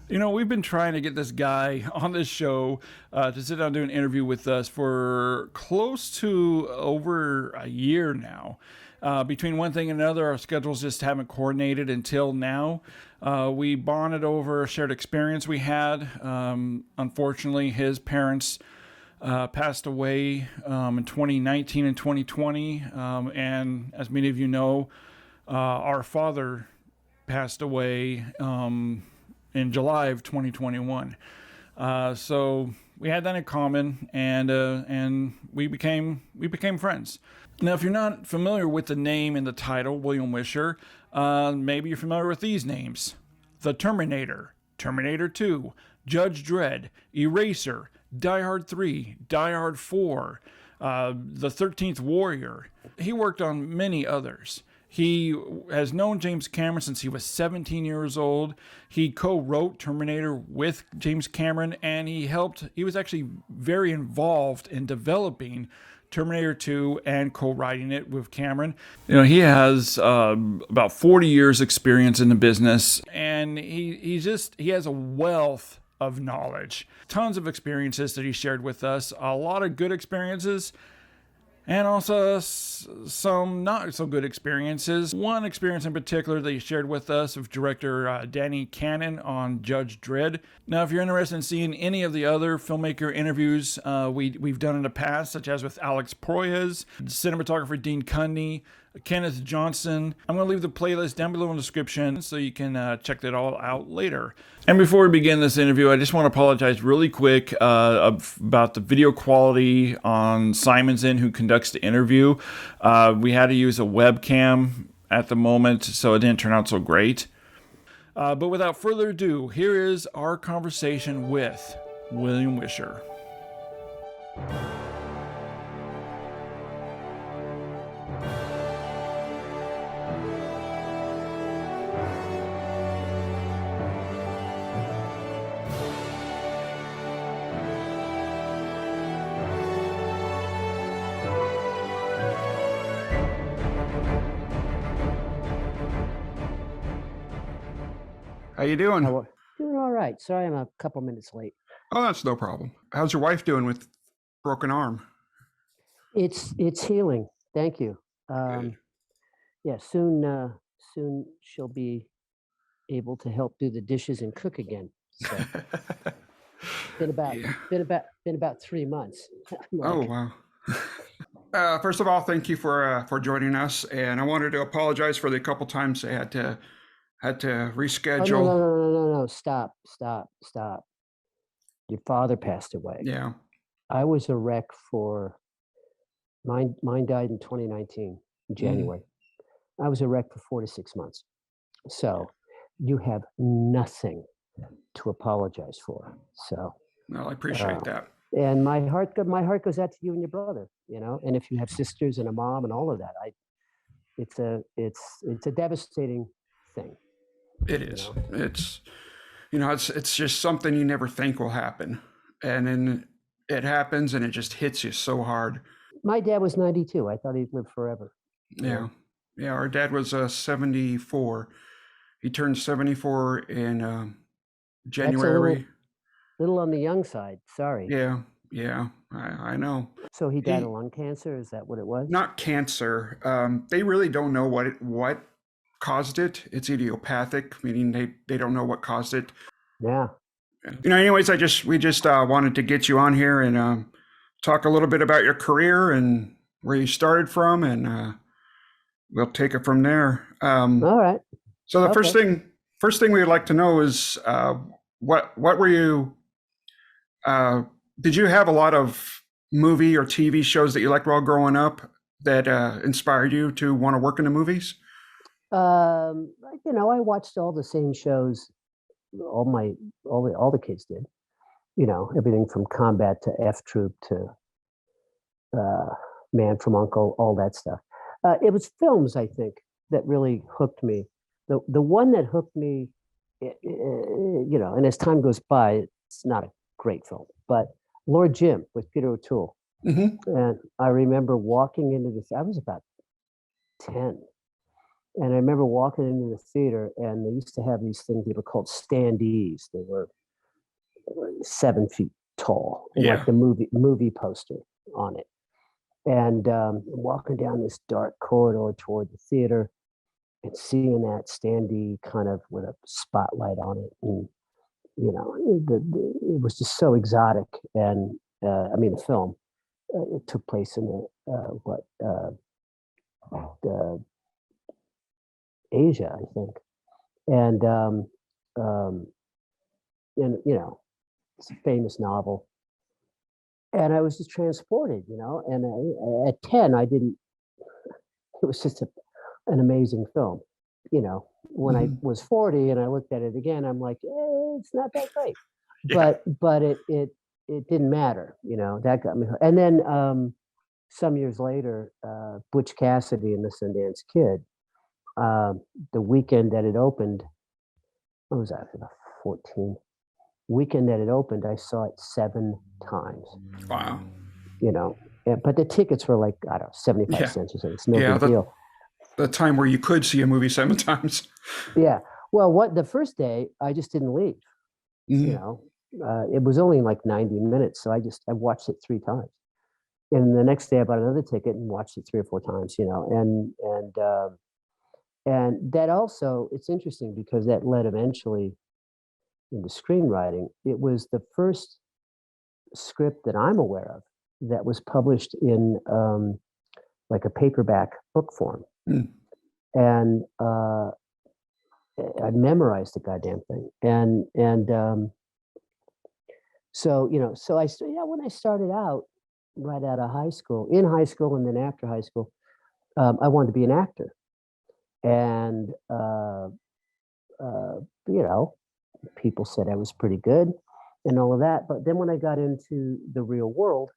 We've been trying to get this guy on this show to sit down and do an interview with us for close to over a year now. Between one thing and another, our schedules just haven't coordinated until now. We bonded over a shared experience we had. Unfortunately, his parents passed away in 2019 and 2020. And as many of you know, our father passed away in July of 2021. So we had that in common, and we became friends. Now, if you're not familiar with the name and the title, William Wisher, maybe you're familiar with these names: The Terminator, Terminator 2, Judge Dredd, Eraser, Die Hard 3, Die Hard 4, The 13th Warrior. He worked on many others. He has known James Cameron since he was 17 years old. He co-wrote Terminator with James Cameron, and he was actually very involved in developing Terminator 2 and co-writing it with Cameron. He has about 40 years experience in the business, and he has a wealth of knowledge. Tons of experiences that he shared with us, a lot of good experiences, and also some not so good experiences. One experience in particular that he shared with us of director Danny Cannon on Judge Dredd. Now, if you're interested in seeing any of the other filmmaker interviews we've done in the past, such as with Alex Proyas, cinematographer Dean Cundy, Kenneth Johnson, I'm going to leave the playlist down below in the description so you can check that all out later. And before we begin this interview, I just want to apologize really quick about the video quality on Simon's End, who conducts the interview. We had to use a webcam at the moment, so it didn't turn out so great. But without further ado, here is our conversation with William Wisher. How you doing? Doing all right. Sorry, I'm a couple minutes late. Oh, that's no problem. How's your wife doing with broken arm? It's healing. Thank you. Yeah, soon she'll be able to help do the dishes and cook again. So been about 3 months. Oh, wow. First of all, thank you for joining us, and I wanted to apologize for the couple times I had to reschedule. Oh, no. Stop. Your father passed away. Yeah. I was a wreck for mine died in 2019 in January. I was a wreck for 4 to 6 months. So you have nothing to apologize for. So Well, I appreciate that. And my heart goes out to you and your brother, and if you have sisters and a mom and all of that, it's a devastating thing. It is. It's just something you never think will happen. And then it happens and it just hits you so hard. My dad was 92. I thought he'd live forever. Yeah. Yeah. Our dad was 74. He turned 74 in January. That's a little on the young side. Sorry. Yeah. I know. So he died of lung cancer? Is that what it was? Not cancer. They really don't know what caused it. It's idiopathic, meaning they don't know what caused it. Yeah. Anyways, we just wanted to get you on here and talk a little bit about your career and where you started from, and we'll take it from there. All right. So the first thing we'd like to know is what were you? Did you have a lot of movie or TV shows that you liked while growing up that inspired you to want to work in the movies? I watched all the same shows all the kids did. Everything from Combat to F Troop to Man from Uncle, all that stuff. It was films, I think, that really hooked me. The one that hooked me, and as time goes by, it's not a great film, but Lord Jim with Peter O'Toole. Mm-hmm. And I remember walking into this, I was about 10. And I remember walking into the theater, and they used to have these things that were called standees. They were 7 feet tall, and like Yeah. the movie poster on it. And walking down this dark corridor toward the theater, and seeing that standee kind of with a spotlight on it, and it was just so exotic. And I mean, the film it took place in the Asia, I think, and um, it's a famous novel. And I was just transported, And at 10, I didn't. It was just an amazing film, When I Mhm. was 40 and I looked at it again, I'm like, it's not that great. Yeah. But it didn't matter, That got me. And then some years later, Butch Cassidy and the Sundance Kid, the weekend that it opened, what was that? About 14. Weekend that it opened, I saw it 7 times. Wow. you know. But the tickets were like, I don't know, 75 Yeah. cents or something. It's no Yeah. big deal. The time where you could see a movie 7 times. Yeah. Well, the first day I just didn't leave, you Mhm. know. It was only like 90 minutes, so I watched it 3 times. And the next day I bought another ticket and watched it 3 or 4 times, and that also, it's interesting because that led eventually into screenwriting. It was the first script that I'm aware of that was published in like a paperback book form. Mm. And I memorized the goddamn thing. And so when I started out right out of high school, in high school, and then after high school, I wanted to be an actor. And uh, you know, people said I was pretty good and all of that. But then when I got into the real world,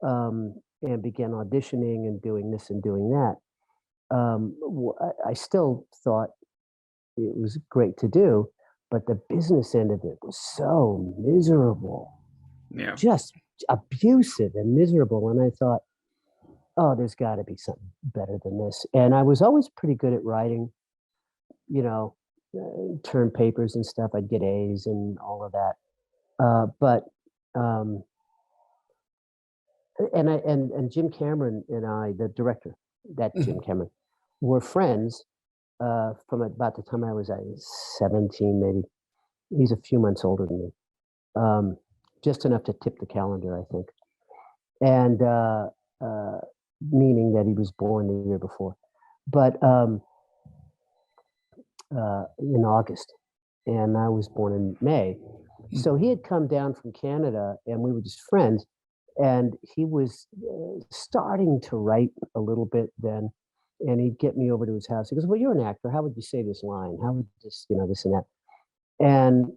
and began auditioning and doing this and doing that, I still thought it was great to do, but the business end of it was so miserable, Yeah. just abusive and miserable. And I thought, oh, there's got to be something better than this. And I was always pretty good at writing, term papers and stuff. I'd get A's and all of that. But um, and Jim Cameron and I, the director, that Jim Mhm. Cameron, were friends from about the time I was 17, maybe. He's a few months older than me, just enough to tip the calendar, I think, and uh, meaning that he was born the year before, but in August, and I was born in May. So he had come down from Canada, and we were just friends. And he was starting to write a little bit then, and he'd get me over to his house. He goes, "Well, you're an actor. How would you say this line? How would this and that?" And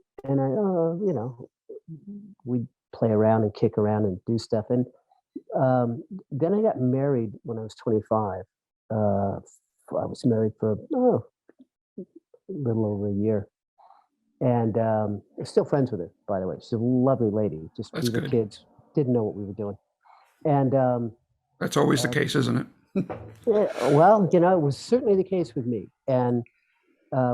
we'd play around and kick around and do stuff. And then I got married when I was 25. I was married for a little over a year, and I'm still friends with her, by the way. She's a lovely lady. Just That's we were good. kids, didn't know what we were doing, and That's always the uh, case, isn't it? yeah, well, it was certainly the case with me, and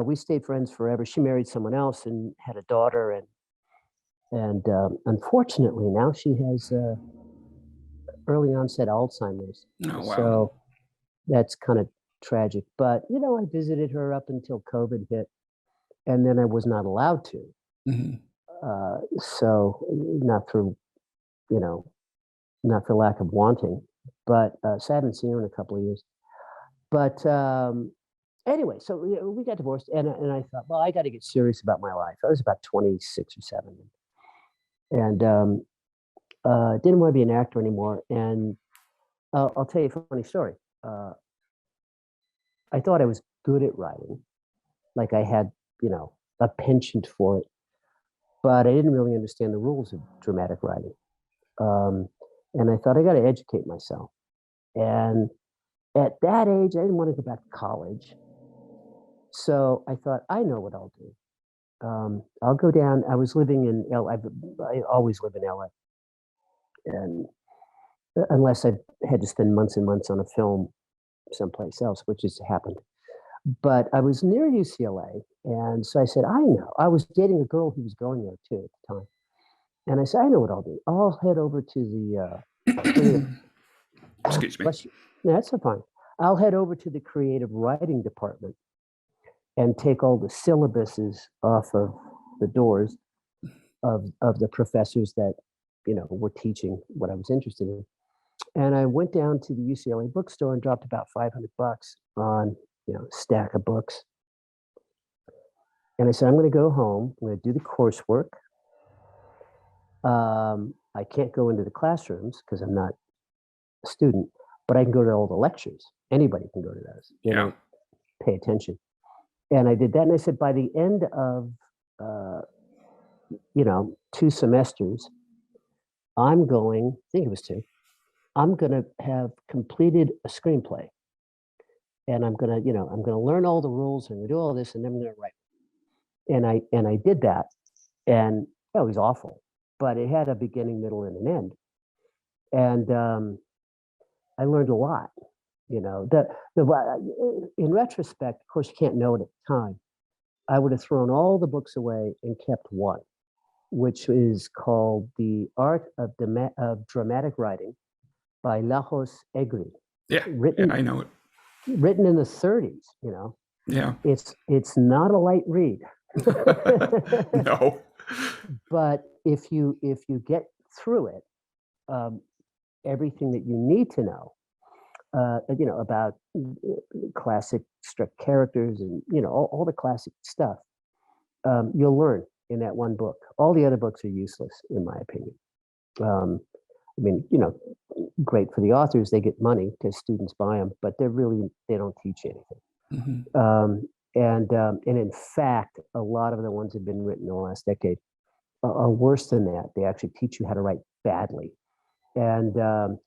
we stayed friends forever. She married someone else and had a daughter, and unfortunately now she has early onset Alzheimer's. Oh, wow. So that's kind of tragic. But I visited her up until COVID hit, and then I was not allowed to. Mhm. So you know not for lack of wanting, but so I haven't seen her in a couple of years. But anyway, so we got divorced, and I thought, well, I got to get serious about my life. I was about 26 or 7, and didn't want to be an actor anymore. And I'll tell you a funny story. Uh, I thought I was good at writing, like I had, a penchant for it, but I didn't really understand the rules of dramatic writing. Um, and I thought I got to educate myself. And at that age, I didn't want to go back to college. So I thought, I know what I'll do. I'll go down. I was living in LA. I always live in LA. And unless I had to spend months and months on a film someplace else, which has happened. But I was near UCLA, and so I said, I know. I was dating a girl who was going there too at the time, and I said, I know what I'll do. I'll head over to the creative. Excuse me. Bless you. No, that's fine. I'll head over to the creative writing department and take all the syllabuses off of the doors of the professors that were teaching what I was interested in. And I went down to the UCLA bookstore and dropped about $500 on a stack of books. And I said, I'm going to go home. I'm going to do the coursework. I can't go into the classrooms because I'm not a student, but I can go to all the lectures. Anybody can go to those. Yeah. Pay attention. And I did that. And I said, by the end of 2 semesters, I think it was 2, I'm going to have completed a screenplay. And I'm going to learn all the rules and do all this, and then I'm going to write. And I did that. And it was awful, but it had a beginning, middle, and an end. And I learned a lot. In retrospect, of course, you can't know it at the time. I would have thrown all the books away and kept one, which is called The Art of Dramatic Writing by Lajos Egri. Yeah, I know it. Written in the 30s, Yeah. It's not a light read. No. But if you get through it, everything that you need to know, about classic strict characters and all the classic stuff, you'll learn in that one book. All the other books are useless, in my opinion. Great for the authors; they get money because students buy them, but they don't teach you anything. Mm-hmm. And in fact, a lot of the ones that have been written in the last decade are worse than that. They actually teach you how to write badly, and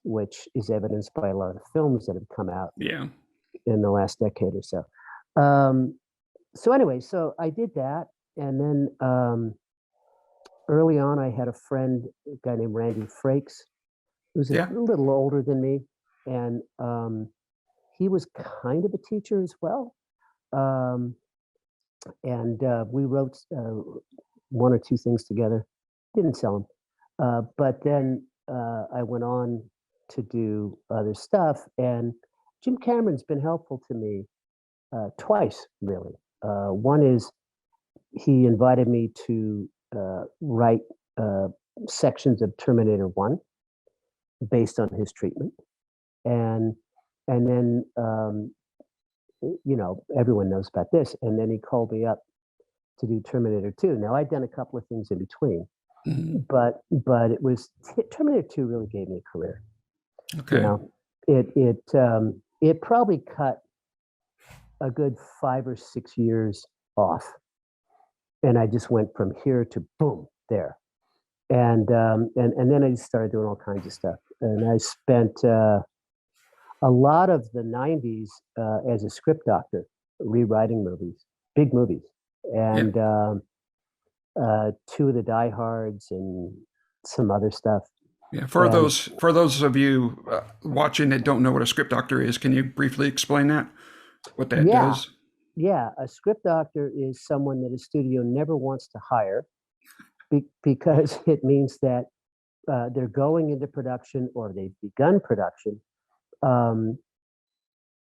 which is evidenced by a lot of the films that have come out in the last decade or so. So anyway, so I did that, and then early on, I had a friend, a guy named Randy Frakes, who's a little older than me, and he was kind of a teacher as well. And we wrote 1 or 2 things together. Didn't sell them, but then I went on to do other stuff. And Jim Cameron's been helpful to me twice, really. One is he invited me to write sections of Terminator 1 based on his treatment, and then everyone knows about this. And then he called me up to do Terminator 2. Now I'd done a couple of things in between, mm-hmm. but it was Terminator 2 really gave me a career. Okay. It probably cut a good 5 or 6 years off, and I just went from here to boom there, and then I just started doing all kinds of stuff, and I spent a lot of the 90s as a script doctor, rewriting movies, big movies, and 2 of the Die Hards and some other stuff. Yeah, for those of you watching that don't know what a script doctor is, can you briefly explain that? What that does? Yeah, a script doctor is someone that a studio never wants to hire because it means that they're going into production or they've begun production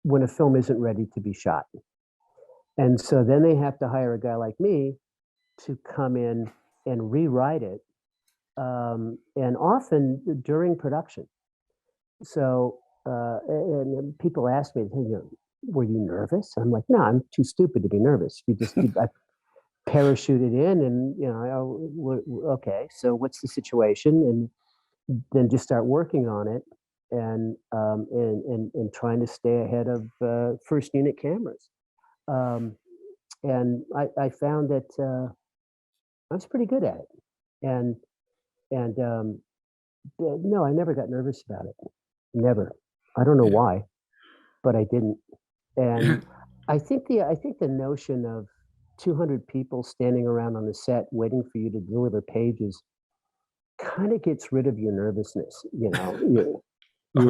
when a film isn't ready to be shot. And so then they have to hire a guy like me to come in and rewrite it, and often during production. So, and people ask me, hey, were you nervous? I'm like, no, I'm too stupid to be nervous. I parachuted in and, okay, so what's the situation? And then just start working on it and trying to stay ahead of first unit cameras. And I found that I was pretty good at it. And no, I never got nervous about it. Never. I don't know why, but I didn't. And I think the notion of 200 people standing around on the set waiting for you to deliver pages kind of gets rid of your nervousness. You're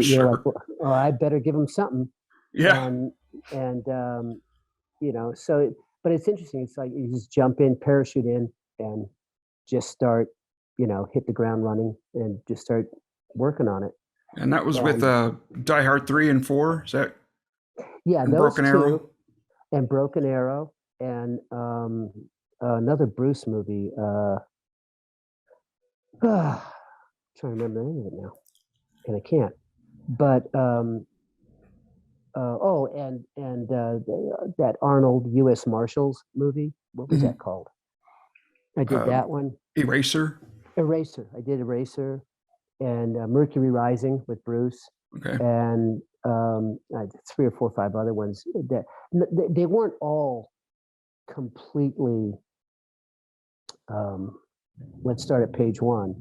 sure. like, well, I better give them something. Yeah. And but it's interesting. It's like you just jump in, parachute in, and just start, hit the ground running and just start working on it. And that was with And Die Hard 3 and 4. Is that yeah, and those Broken two, Arrow? and Broken Arrow, and another Bruce movie. Trying to remember the name of it now, and I can't. But that Arnold U.S. Marshals movie. What was that called? I did that one. Eraser. Eraser. I did Eraser, and Mercury Rising with Bruce, Okay. and I did 3 or 4 or 5 other ones. That they weren't all completely. Let's start at page 1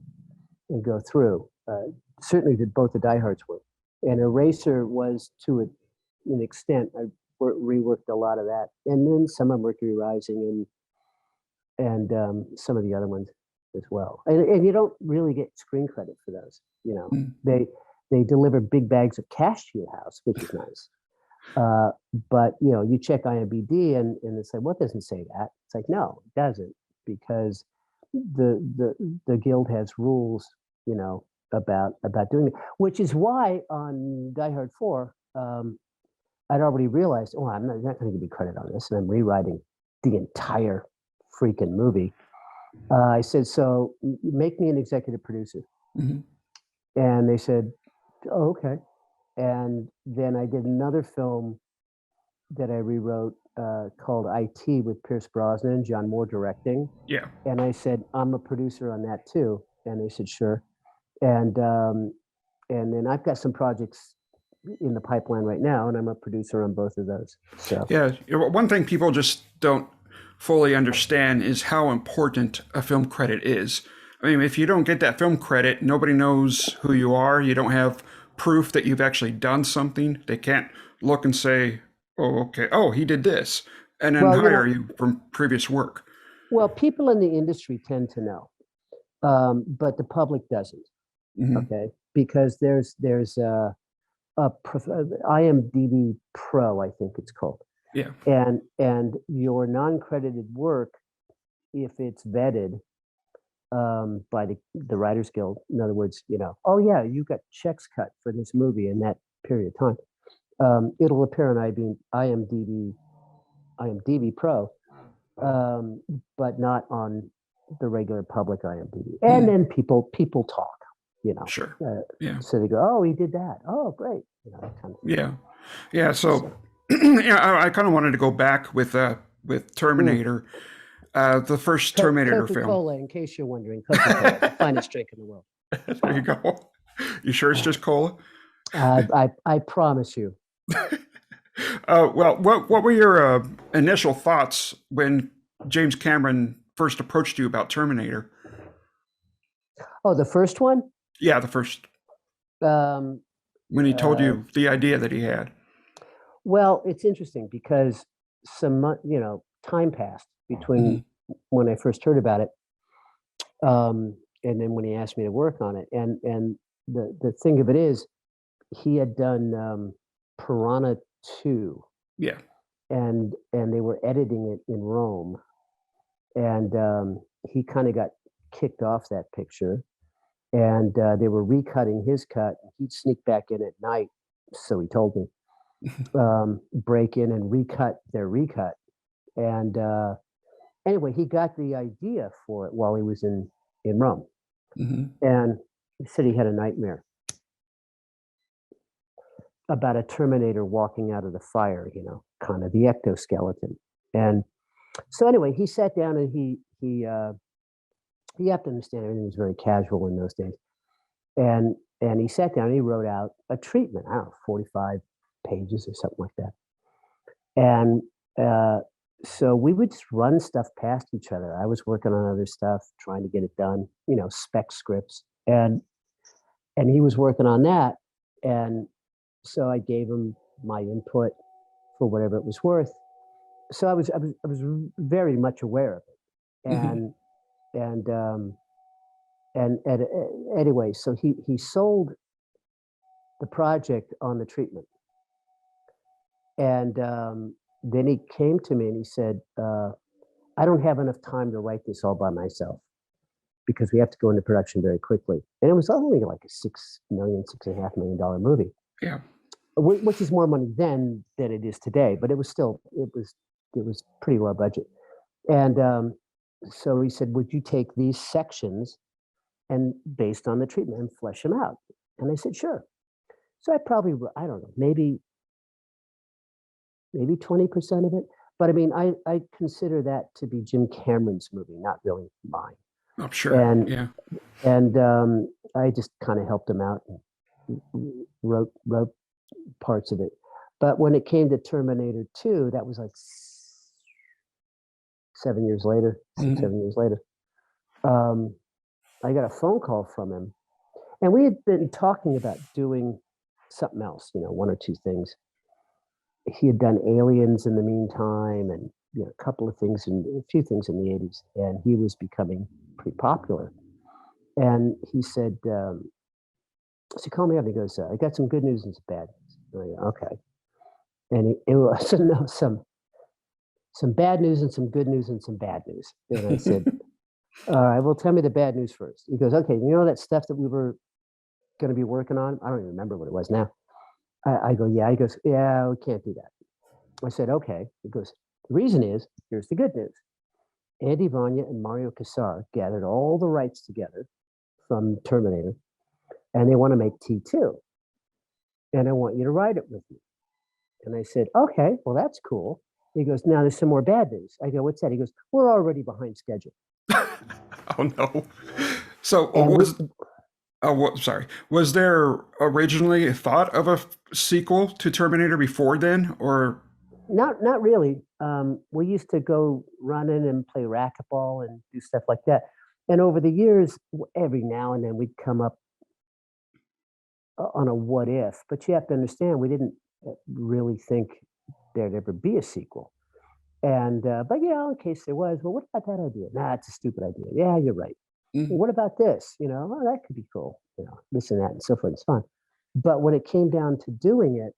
and go through. Certainly, both the Die Hards were, and Eraser was to an extent. I reworked a lot of that, and then some of Mercury Rising and some of the other ones as well. And you don't really get screen credit for those. They deliver big bags of cash to your house, which is nice. But you check IMDb and it's like, what doesn't say that? It's like, no, it doesn't, because the guild has rules, about doing it. Which is why on Die Hard 4, I'd already realized, I'm not going to give you credit on this, and I'm rewriting the entire freaking movie. I said, so make me an executive producer. And they said, oh, okay. And then I did another film that I rewrote called IT with Pierce Brosnan and John Moore directing. Yeah. And I said, I'm a producer on that too. And they said, sure. And then I've got some projects in the pipeline right now, and I'm a producer on both of those. So yeah, one thing people just don't fully understand is how important a film credit is. I mean, if you don't get that film credit, nobody knows who you are. You don't have proof that you've actually done something. They can't look and say, oh, okay, oh, he did this, and then hire you from previous work. Well, people in the industry tend to know, but the public doesn't. Okay, because there's IMDb Pro, I think it's called. Yeah. And your non-credited work, if it's vetted by the Writers Guild, in other words, oh yeah, you got checks cut for this movie in that period of time, it'll appear on IMDb Pro, but not on the regular public IMDb. And then people talk, Sure. Yeah. So they go, oh, he did that. Oh, great. That kind of thing. Yeah. So yeah, I kind of wanted to go back with Terminator, the first Terminator film. Coca-Cola, in case you're wondering, Coca-Cola, the finest drink in the world. There you go. You sure it's just cola? I promise you. Well, what were your initial thoughts when James Cameron first approached you about Terminator? Oh, the first one? Yeah, the first. When he told you the idea that he had. Well, it's interesting because time passed between when I first heard about it, and then when he asked me to work on it. And the thing of it is, he had done Piranha 2. Yeah. And they were editing it in Rome, and he kind of got kicked off that picture, and they were recutting his cut. He'd sneak back in at night, so he told me, break in and recut their recut. And anyway, he got the idea for it while he was in Rome, and he said he had a nightmare about a Terminator walking out of the fire, kind of the ectoskeleton. And so anyway, he sat down and he you have to understand everything was very casual in those days. And he sat down and he wrote out a treatment, I don't know, 45 pages or something like that. And so we would just run stuff past each other. I was working on other stuff, trying to get it done, spec scripts. And he was working on that. And so I gave him my input for whatever it was worth. So I was very much aware of it. And anyway, so he sold the project on the treatment. And then he came to me and he said, I don't have enough time to write this all by myself because we have to go into production very quickly. And it was only like a $6.5 million movie. Yeah. Which is more money then than it is today, but it was still, it was pretty low budget. And so he said, would you take these sections and based on the treatment and flesh them out? And I said, sure. So I probably, I don't know, maybe 20% of it. But I mean, I consider that to be Jim Cameron's movie, not really mine. I'm sure. And yeah. I just kind of helped him out and wrote parts of it. But when it came to Terminator 2, that was like 7 years later, 7 years later. I got a phone call from him, and we had been talking about doing something else, one or two things. He had done Aliens in the meantime, and a couple of things and a few things in the 80s, and he was becoming pretty popular. And he said, so call me up. He goes, I got some good news and some bad news. I go, okay. And it was some bad news and some good news and some bad news. And I said, all right, well, tell me the bad news first. He goes, okay, that stuff that we were going to be working on? I don't even remember what it was now. I go, yeah. He goes, yeah, we can't do that. I said, okay. He goes, the reason is, here's the good news. Andy Vanya and Mario Casar gathered all the rights together from Terminator, and they want to make T2. And I want you to write it with me. And I said, okay, well, that's cool. He goes, now there's some more bad news. I go, what's that? He goes, we're already behind schedule. Oh, no. So sorry. Was there originally a thought of a sequel to Terminator before then, or? Not really. We used to go running and play racquetball and do stuff like that. And over the years, every now and then we'd come up on a what if. But you have to understand, we didn't really think there'd ever be a sequel. And but in case there was, well, what about that idea? Nah, it's a stupid idea. Yeah, you're right. Well, what about this? Oh, that could be cool. This and that and so forth. It's fun. But when it came down to doing it,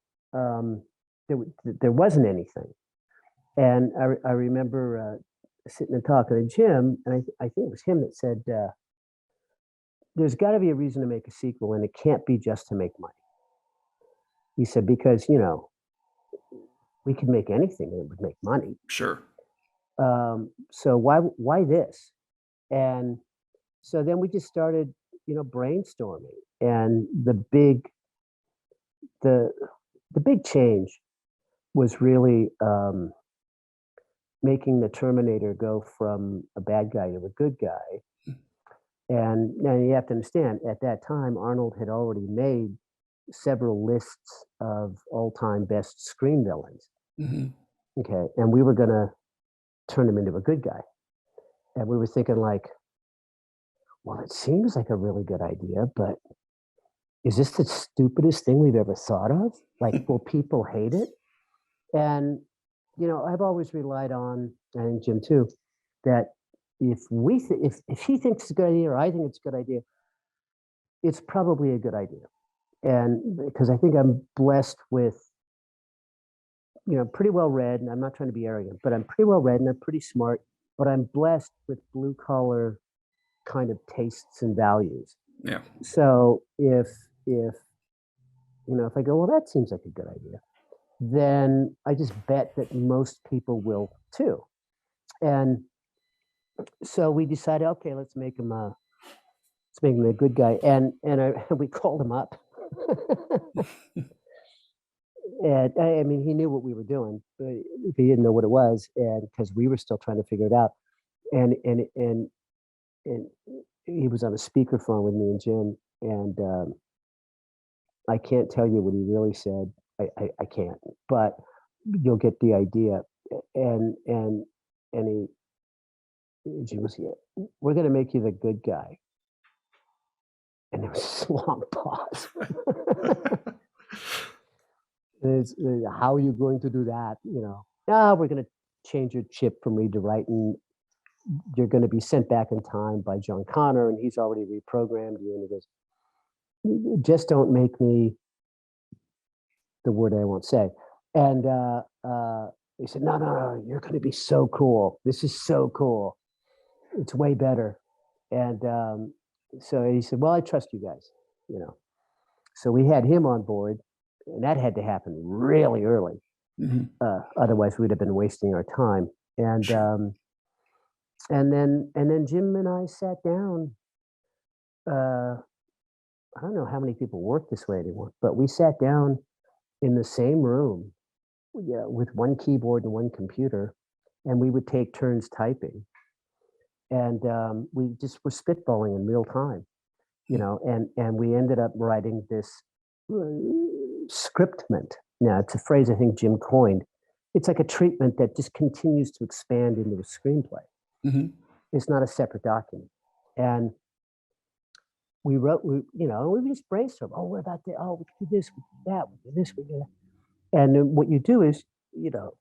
there wasn't anything. And I remember sitting and talking to Jim, and I think it was him that said, there's got to be a reason to make a sequel, and it can't be just to make money. He said, because, we could make anything and it would make money. Sure. So why this? And so then we just started, brainstorming, and the big change was really making the Terminator go from a bad guy to a good guy. And now you have to understand, at that time, Arnold had already made several lists of all-time best screen villains. Okay, and we were going to turn him into a good guy. And we were thinking like, well, it seems like a really good idea, but is this the stupidest thing we've ever thought of? Like, will people hate it? And, I've always relied on, I think Jim too, that if he thinks it's a good idea or I think it's a good idea, it's probably a good idea. And because I think I'm blessed with, pretty well read, and I'm not trying to be arrogant, but I'm pretty well read and I'm pretty smart, but I'm blessed with blue collar kind of tastes and values. Yeah. So if I go, well, that seems like a good idea, then I just bet that most people will too. And so we decided, okay, let's make him a good guy. And we called him up. And I mean, he knew what we were doing, but he didn't know what it was, and because we were still trying to figure it out. And he was on a speakerphone with me and Jim, and I can't tell you what he really said. I can't, but you'll get the idea. And Jim was, yeah, we're going to make you the good guy. And there was a long pause. How are you going to do that? We're going to change your chip from read to write, and you're going to be sent back in time by John Connor, and he's already reprogrammed you. And he goes, just don't make me the word I won't say. And He said, no, no, no, you're going to be so cool. This is so cool. It's way better. And so he said, well, I trust you guys, you know. So we had him on board, and that had to happen really early. Mhm. Otherwise, we'd have been wasting our time. And then Jim and I sat down. I don't know how many people work this way anymore, but we sat down in the same room, yeah, with one keyboard and one computer, and we would take turns typing. And we just were spitballing in real time, you know, and we ended up writing this scriptment. Now, it's a phrase I think Jim coined. It's like a treatment that just continues to expand into a screenplay. Mhm. It's not a separate document. And we wrote, you know, we just brainstorm. Oh, what about that? Oh, we could do this, we could do that, we could do this, we could do that. And then what you do is, you know,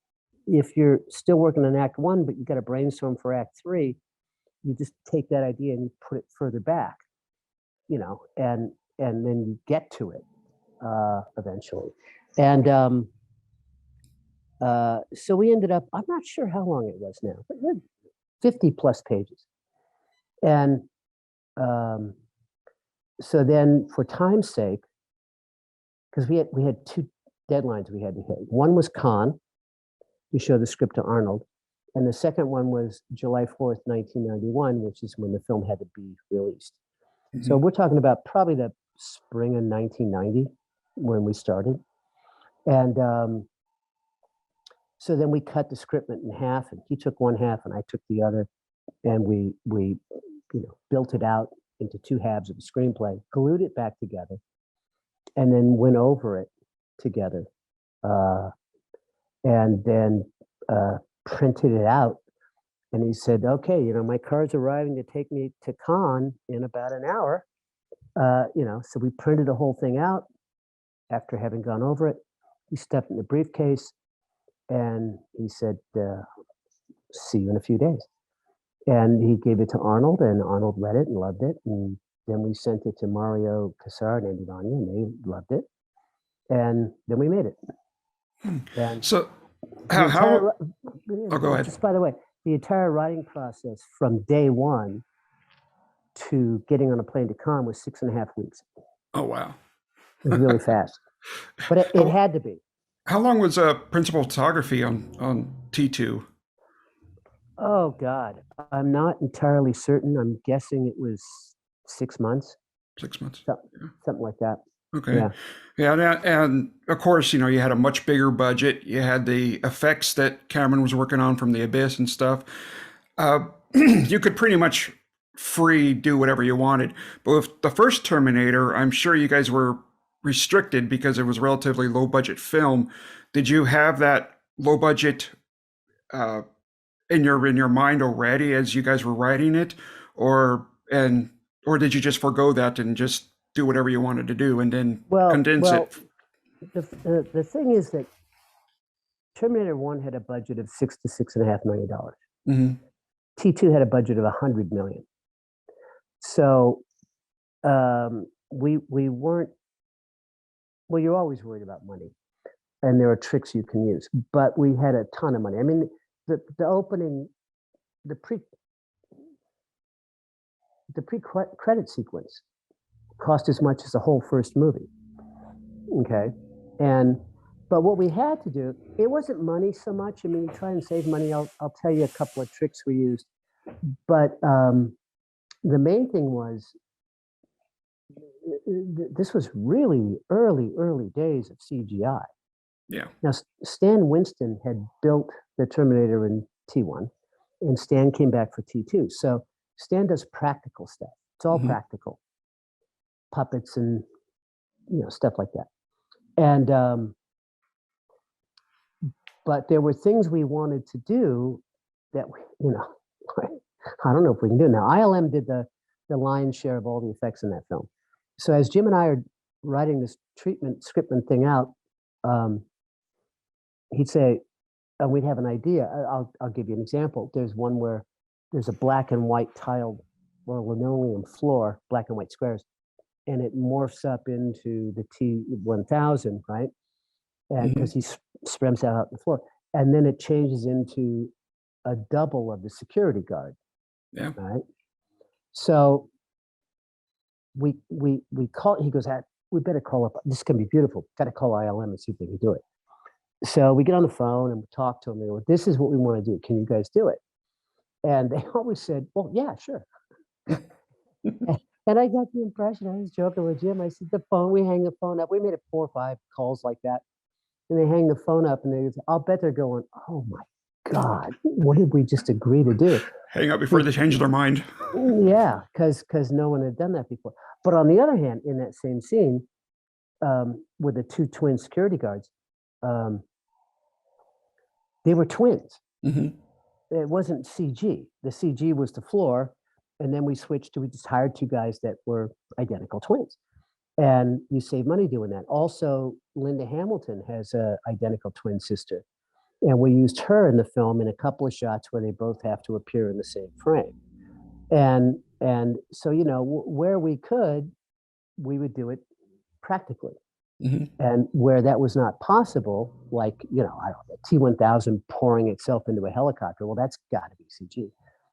if you're still working on Act 1, but you got to brainstorm for Act 3, you just take that idea and you put it further back, you know, and then you get to it eventually. And so we ended up, I'm not sure how long it was now, but 50 plus pages. And so then for time's sake, because we had two deadlines we had to hit. One was Cannes, we showed the script to Arnold. And the second one was July 4th, 1991, which is when the film had to be released. Mhm. So we're talking about probably the spring of 1990 when we started. And so then we cut the scriptment in half, and he took one half and I took the other. And we you know, built it out into two halves of a screenplay, glued it back together, and then went over it together. And then printed it out. And he said, okay, you know, my car's arriving to take me to Cannes in about an hour. You know, so we printed the whole thing out after having gone over it. He stepped in the briefcase and he said, see you in a few days. And he gave it to Arnold, and Arnold read it and loved it. And then we sent it to Mario Casar and Vanya, and they loved it. And then we made it. And So the entire, oh, go ahead. just by the way, the entire writing process from day one to getting on a plane to Cannes was 6.5 weeks. Oh, wow. It was really fast, but it had to be. How long was principal photography on T2? Oh God, I'm not entirely certain. I'm guessing it was 6 months, 6 months. something like that. Okay. Yeah. Yeah, and of course, you know, you had a much bigger budget. You had the effects that Cameron was working on from The Abyss and stuff. You could pretty much free do whatever you wanted. But with the first Terminator, I'm sure you guys were restricted because it was a relatively low budget film. Did you have that low budget in your mind already as you guys were writing it, or did you just forego that and just do whatever you wanted to do and then condense it? The thing is that Terminator 1 had a budget of $6 to $6.5 million. Mm-hmm. T2 had a budget of $100 million. So we weren't. Well, you're always worried about money, and there are tricks you can use. But we had a ton of money. I mean, the opening, the pre-credit sequence cost as much as the whole first movie. Okay, but what we had to do, it wasn't money so much. I mean, try and save money. I'll tell you a couple of tricks we used, but the main thing was this was really early days of CGI. Yeah. Now, Stan Winston had built the Terminator in T1, and Stan came back for T2. So Stan does practical stuff. It's all practical, puppets and stuff like that. And but there were things we wanted to do that I don't know if we can do now. ILM did the lion's share of all the effects in that film. So as Jim and I are writing this scriptment thing out, he'd say, and we'd have an idea. I'll give you an example. There's one where there's a black and white tiled or linoleum floor, black and white squares, and it morphs up into the T1000, right? And because he spreads out on the floor. and then it changes into a double of the security guard. Yeah. Right. So we call. He goes, we better call up. This is gonna be beautiful. Got to call ILM and see if they can do it. So we get on the phone and we talk to them. They go, this is what we want to do. Can you guys do it? And they always said, well, yeah, sure. And I got the impression, I was joking with Jim. I said, we hang the phone up. We made it 4 or 5 calls like that. And they hang the phone up and I'll bet they're going, oh my God, what did we just agree to do? Hang up before they change their mind. Yeah, because no one had done that before. But on the other hand, in that same scene, with the 2 twin security guards, they were twins. Mm-hmm. It wasn't CG. The CG was the floor. And then we just hired 2 guys that were identical twins. And you save money doing that. Also, Linda Hamilton has an identical twin sister. And we used her in the film in a couple of shots where they both have to appear in the same frame. And so, where we could, we would do it practically. Mm-hmm. And where that was not possible, like, I don't know, T-1000 pouring itself into a helicopter, well, that's got to be CG.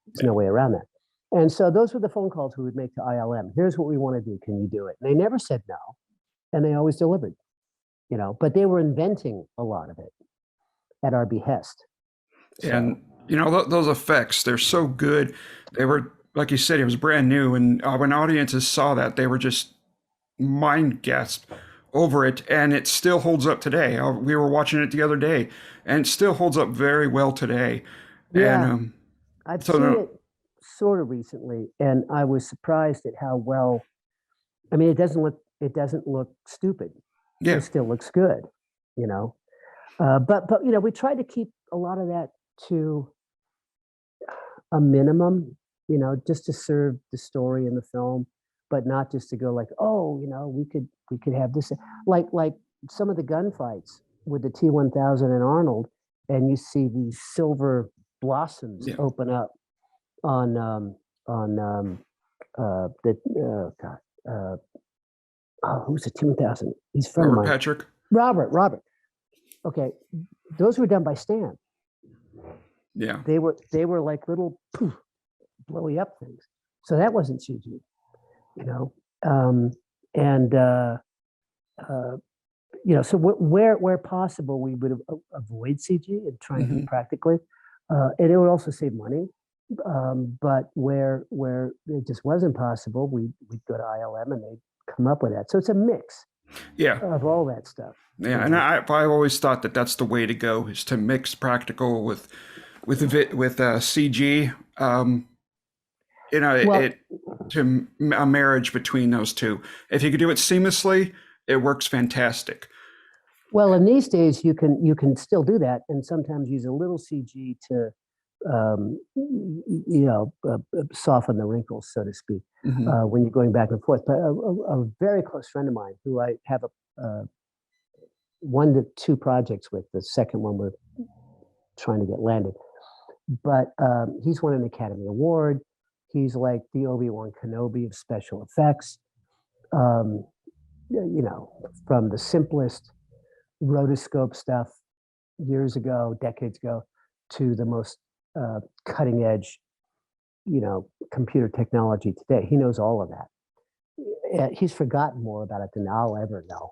There's no way around that. And so those were the phone calls we would make to ILM. Here's what we want to do. Can you do it? And they never said no. And they always delivered, but they were inventing a lot of it at our behest. So, and, those effects, they're so good. They were, like you said, it was brand new. And when audiences saw that, they were just mind gasped over it. And it still holds up today. We were watching it the other day and it still holds up very well today. Yeah, And I've seen it sort of recently, and I was surprised at how well. I mean, it doesn't look stupid. Yeah. It still looks good, But we tried to keep a lot of that to a minimum, just to serve the story in the film, but not just to go like, oh, we could have this, like some of the gunfights with the T-1000 and Arnold, and you see these silver blossoms open up on who's the T-1000? He's from Robert Patrick. Robert. Okay, those were done by Stan. Yeah, they were like little poof, blowy up things. So that wasn't CG, So where possible, we would avoid CG and try and do it practically, and it would also save money. But where it just wasn't possible, we'd go to ILM and they'd come up with that. So it's a mix of all that stuff. Yeah, and I've always thought that that's the way to go, is to mix practical with CG. A marriage between those two. If you could do it seamlessly, it works fantastic. Well, in these days, you can still do that, and sometimes use a little CG to soften the wrinkles, so to speak, when you're going back and forth. But a very close friend of mine, who I have 1 to 2 projects with, the second one we're trying to get landed, but he's won an Academy Award. He's like the Obi-Wan Kenobi of special effects, from the simplest rotoscope stuff decades ago, to the most cutting edge, computer technology today. He knows all of that. He's forgotten more about it than I'll ever know.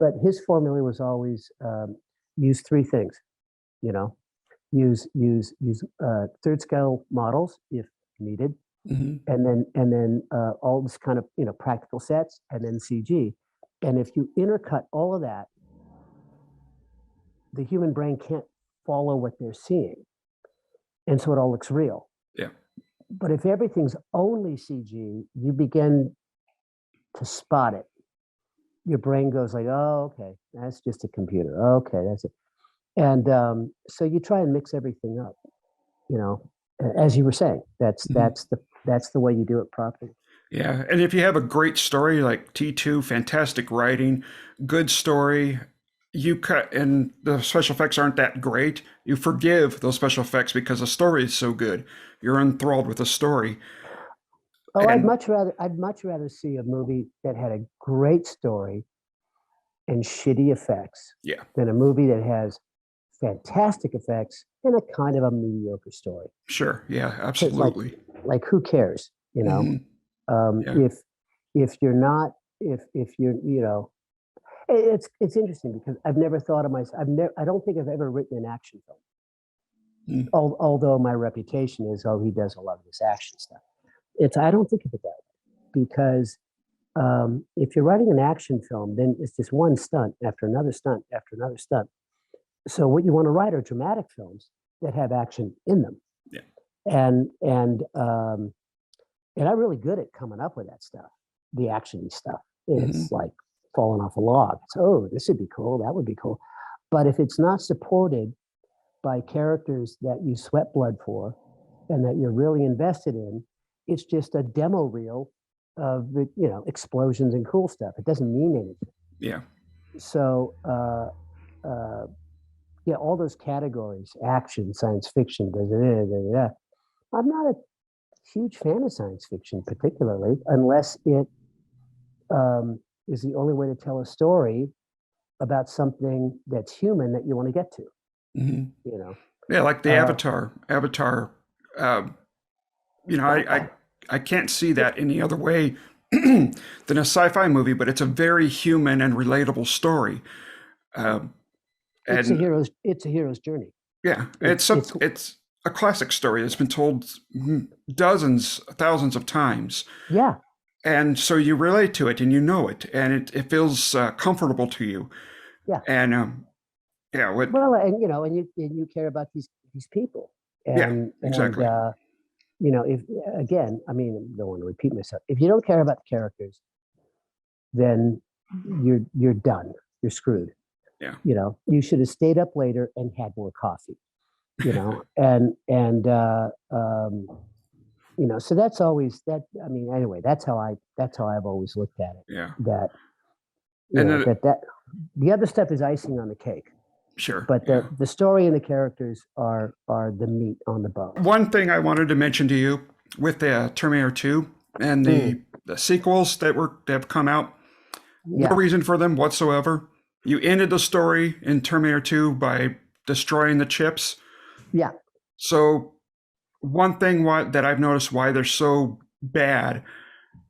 But his formula was always use 3 things, use third scale models if needed, and then all this kind of practical sets, and then CG. And if you intercut all of that, the human brain can't follow what they're seeing, and so it all looks real. Yeah. But if everything's only CG, you begin to spot it. Your brain goes like, oh, okay, that's just a computer. Okay, that's it. And so you try and mix everything up. As you were saying, that's the way you do it properly. Yeah, and if you have a great story like T2, fantastic writing, good story, you cut, and the special effects aren't that great, you forgive those special effects because the story is so good. You're enthralled with the story. Oh, I'd much rather see a movie that had a great story and shitty effects Yeah. than a movie that has fantastic effects and a kind of a mediocre story. Sure. Yeah. 'Cause, Absolutely. like who cares? You know, Yeah. if you're not, if you're, you know, it's interesting because I've never thought of myself. I don't think I've ever written an action film. Mm. Although my reputation is, oh, he does a lot of this action stuff. I don't think of it that way because if you're writing an action film, then it's just one stunt after another stunt after another stunt. So what you want to write are dramatic films that have action in them. Yeah. And I'm really good at coming up with that stuff, the actiony stuff. It's like falling off a log. It's, oh, this would be cool. That would be cool. But if it's not supported by characters that you sweat blood for and that you're really invested in, it's just a demo reel of the, you know, explosions and cool stuff. It doesn't mean anything. Yeah. So, yeah, all those categories, action, science fiction, I'm not a huge fan of science fiction particularly, unless it is the only way to tell a story about something that's human that you want to get to. You know, Yeah, like the Avatar. You know, I can't see that any other way than a sci-fi movie, but it's a very human and relatable story. it's a hero's journey. Yeah, it's a classic story that's been told dozens, thousands of times. Yeah. And so you relate to it and you know it, and it feels comfortable to you. Yeah. And yeah. Well, and you know, and you care about these people. And, exactly. And, you know, if again, I mean, I don't want to repeat myself. If you don't care about the characters, then you're done. You're screwed. Yeah. You know, you should have stayed up later and had more coffee. You know, and you know, so that's always that. I mean, anyway, that's how I've always looked at it. Yeah. That And know, that the other stuff is icing on the cake. Sure. But the story and the characters are the meat on the bone. One thing I wanted to mention to you with the Terminator 2 and the sequels that have come out, no reason for them whatsoever. You ended the story in Terminator 2 by destroying the chips. Yeah. So one thing that I've noticed why they're so bad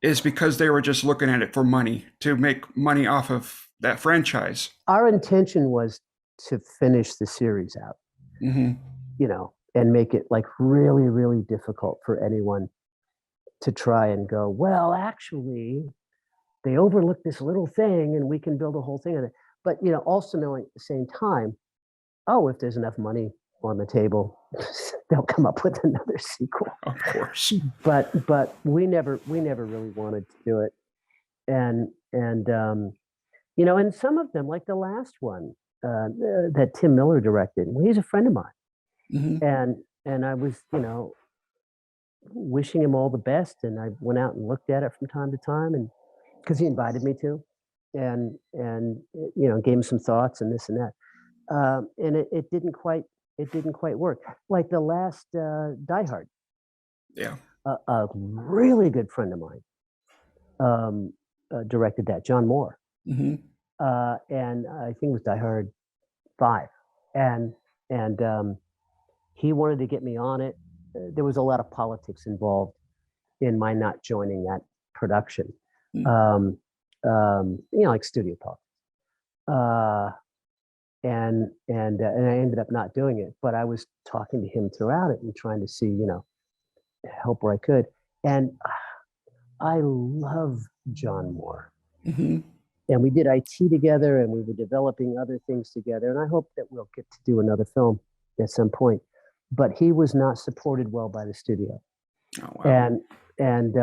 is because they were just looking at it for money, to make money off of that franchise. Our intention was to finish the series out, you know, and make it like really, really difficult for anyone to try and go, well, actually, they overlooked this little thing and we can build a whole thing on it. But, you know, also knowing at the same time, oh, if there's enough money on the table, they'll come up with another sequel. Of course. But we never really wanted to do it. And you know, and some of them, like the last one that Tim Miller directed, well, he's a friend of mine. And I was, you know, wishing him all the best. And I went out and looked at it from time to time, and because he invited me to, and you know, gave him some thoughts and this and that. And it didn't quite work. Like the last Die Hard. Yeah. A really good friend of mine directed that, John Moore. And I think it was Die Hard 5. And he wanted to get me on it. There was a lot of politics involved in my not joining that production. You know, like studio politics. And I ended up not doing it, but I was talking to him throughout it and trying to see, you know, help where I could. And I love John Moore. And we did IT together, and we were developing other things together. And I hope that we'll get to do another film at some point. But he was not supported well by the studio. Oh, wow. And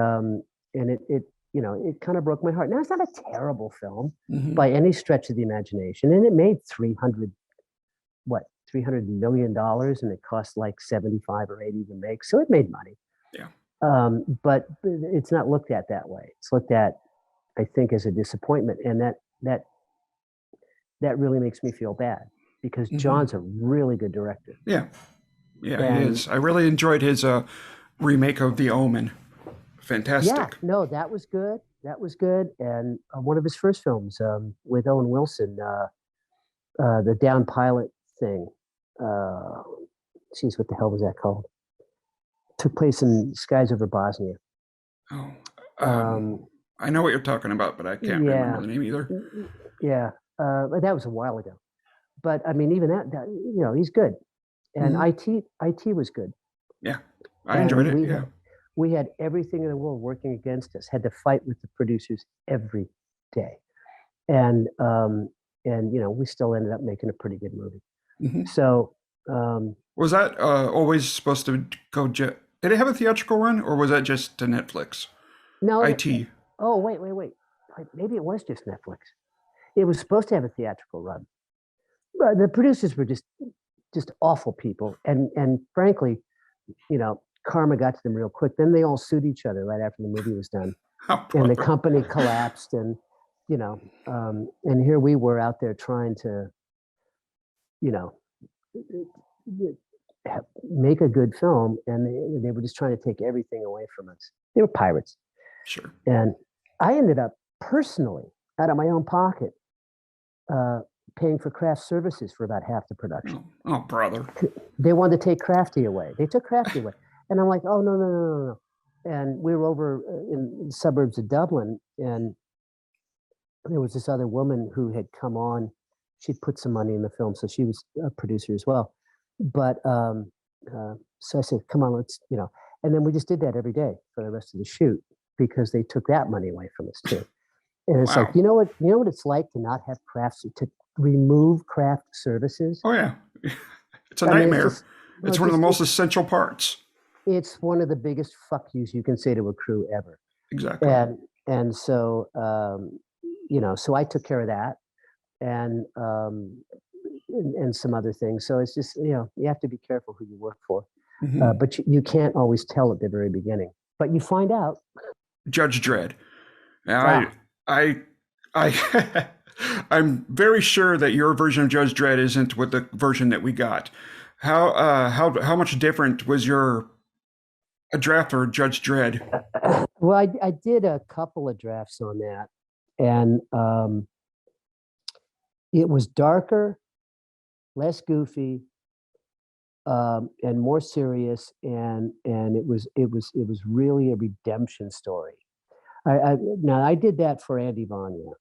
it you know, it kind of broke my heart. Now, it's not a terrible film by any stretch of the imagination. And it made $300 million, and it cost like 75 or 80 to make. So it made money. Yeah. But it's not looked at that way. It's looked at, I think, as a disappointment. And that really makes me feel bad, because John's a really good director. Yeah. Yeah, he is. I really enjoyed his remake of The Omen. Fantastic. Yeah, no, that was good. That was good. And one of his first films with Owen Wilson, the down pilot thing. Geez, what the hell was that called? Took place in skies over Bosnia. Oh, Um, I know what you're talking about, but I can't remember yeah, the name either. yeah. But that was a while ago. But I mean, even that he's good. And IT was good. Yeah, I enjoyed And it. Yeah. we had everything in the world working against us. Had to fight with the producers every day. And we still ended up making a pretty good movie. Mhm. So Was that always supposed to go? Did it have a theatrical run, or was that just to Netflix? no, IT. oh wait. Maybe it was just Netflix. It was supposed to have a theatrical run. But the producers were just awful people. And frankly, karma got to them real quick. Then they all sued each other right after the movie was done. Oh, And the brother. company collapsed. And, and here we were out there trying to, make a good film. And they were just trying to take everything away from us. They were pirates. Sure. And I ended up personally, out of my own pocket, paying for craft services for about half the production. Oh, brother. They wanted to take Crafty away. They took Crafty away. And I'm like, oh, no. And we were over in the suburbs of Dublin, and there was this other woman who had come on. She'd put some money in the film, so she was a producer as well. But so I said, come on, let's, and then we just did that every day for the rest of the shoot because they took that money away from us too. And it's Wow. like, you know what it's like to not have to remove craft services. Oh yeah, it's a nightmare. It's one of the most it's essential parts. It's one of the biggest fuck yous you can say to a crew ever. Exactly. And so so I took care of that, and some other things. So it's just you have to be careful who you work for, but you can't always tell at the very beginning. But you find out. Judge Dredd. I'm very sure that your version of Judge Dredd isn't what the version that we got. How much different was a draft for Judge Dredd? Well, I did a couple of drafts on that, and it was darker, less goofy, and more serious, and it was really a redemption story. Now I did that for Andy Vanya,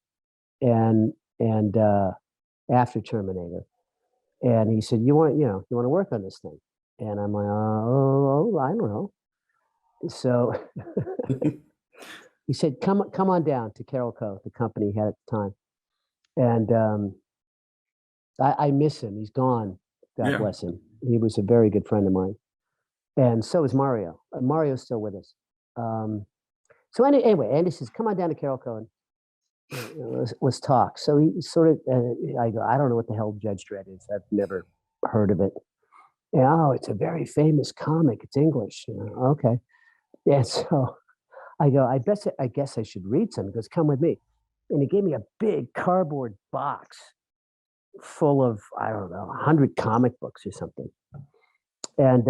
and after Terminator, and he said, you want to work on this thing, and I'm like, oh, I don't know. So he said, come on down to Carol Co., the company he had at the time, and I miss him. He's gone. God bless him. He was a very good friend of mine, and so is Mario. Mario's still with us. So anyway, Andy says, come on down to Carol Co. and let's talk. So he sort of, I go, I don't know what the hell Judge Dredd is. I've never heard of it. And, oh, it's a very famous comic. It's English. Okay. And so I go, I guess I should read some. He goes, come with me. And he gave me a big cardboard box full of, I don't know, 100 comic books or something. And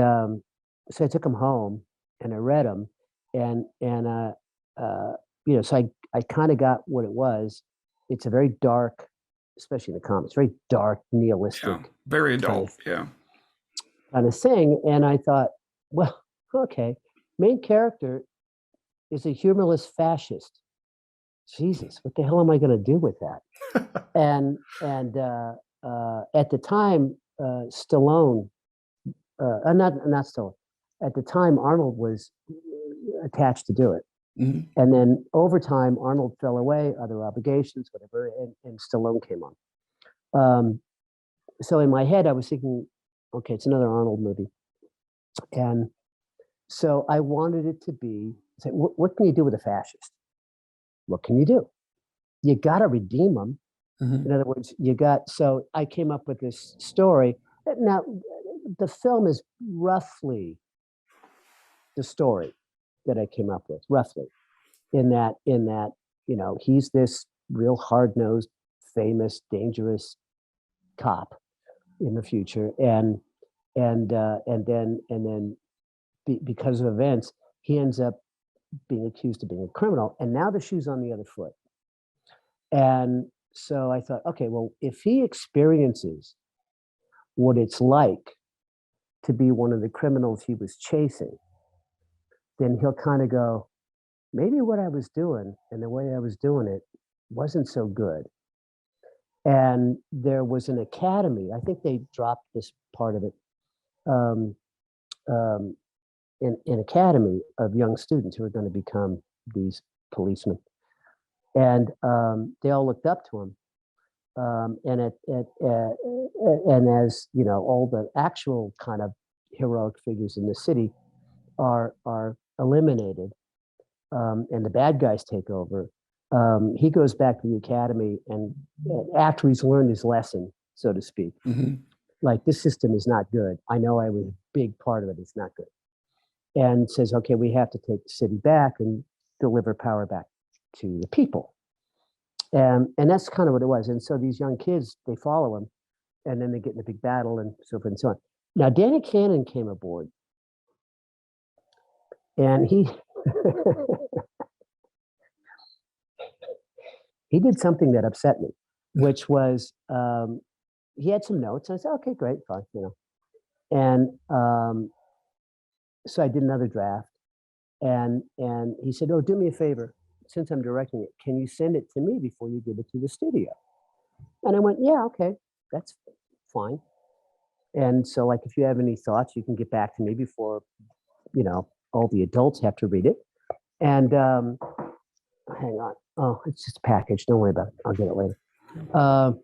so I took them home and I read them. And so I kind of got what it was. It's a very dark, especially in the comics, very dark, nihilistic, very adult, kind of thing. And I thought, well, okay, main character is a humorless fascist. Jesus, what the hell am I going to do with that? and at the time, Stallone, not Stallone. At the time, Arnold was attached to do it. Mm-hmm. And then over time, Arnold fell away, other obligations, whatever, and Stallone came on. So in my head, I was thinking, okay, it's another Arnold movie. And so I wanted it to be, what can you do with a fascist? What can you do? You got to redeem them. Mm-hmm. In other words, so I came up with this story. Now, the film is roughly the story that I came up with, roughly, in that, he's this real hard-nosed, famous, dangerous cop in the future, and then because of events, he ends up being accused of being a criminal, and now the shoe's on the other foot. And so I thought, okay, well, if he experiences what it's like to be one of the criminals he was chasing, then he'll kind of go, maybe what I was doing and the way I was doing it wasn't so good. And there was an academy, I think they dropped this part of it, um, um, an academy of young students who are going to become these policemen. And they all looked up to him. And as you know, all the actual kind of heroic figures in the city are eliminated, and the bad guys take over. He goes back to the academy, and after he's learned his lesson, so to speak, like this system is not good. I know I was a big part of it. It's not good, and says, okay, we have to take the city back and deliver power back to the people. And that's kind of what it was. And so these young kids, they follow him, and then they get in a big battle and so forth and so on. Now, Danny Cannon came aboard, and he he did something that upset me, which was he had some notes. And I said, okay, great, fine, you know. And so I did another draft, and he said, oh, do me a favor. Since I'm directing it, can you send it to me before you give it to the studio? And I went, yeah, okay, that's fine. And so, like, if you have any thoughts, you can get back to me before, you know, all the adults have to read it. And hang on. Oh, it's just a package. Don't worry about it. I'll get it later. I'm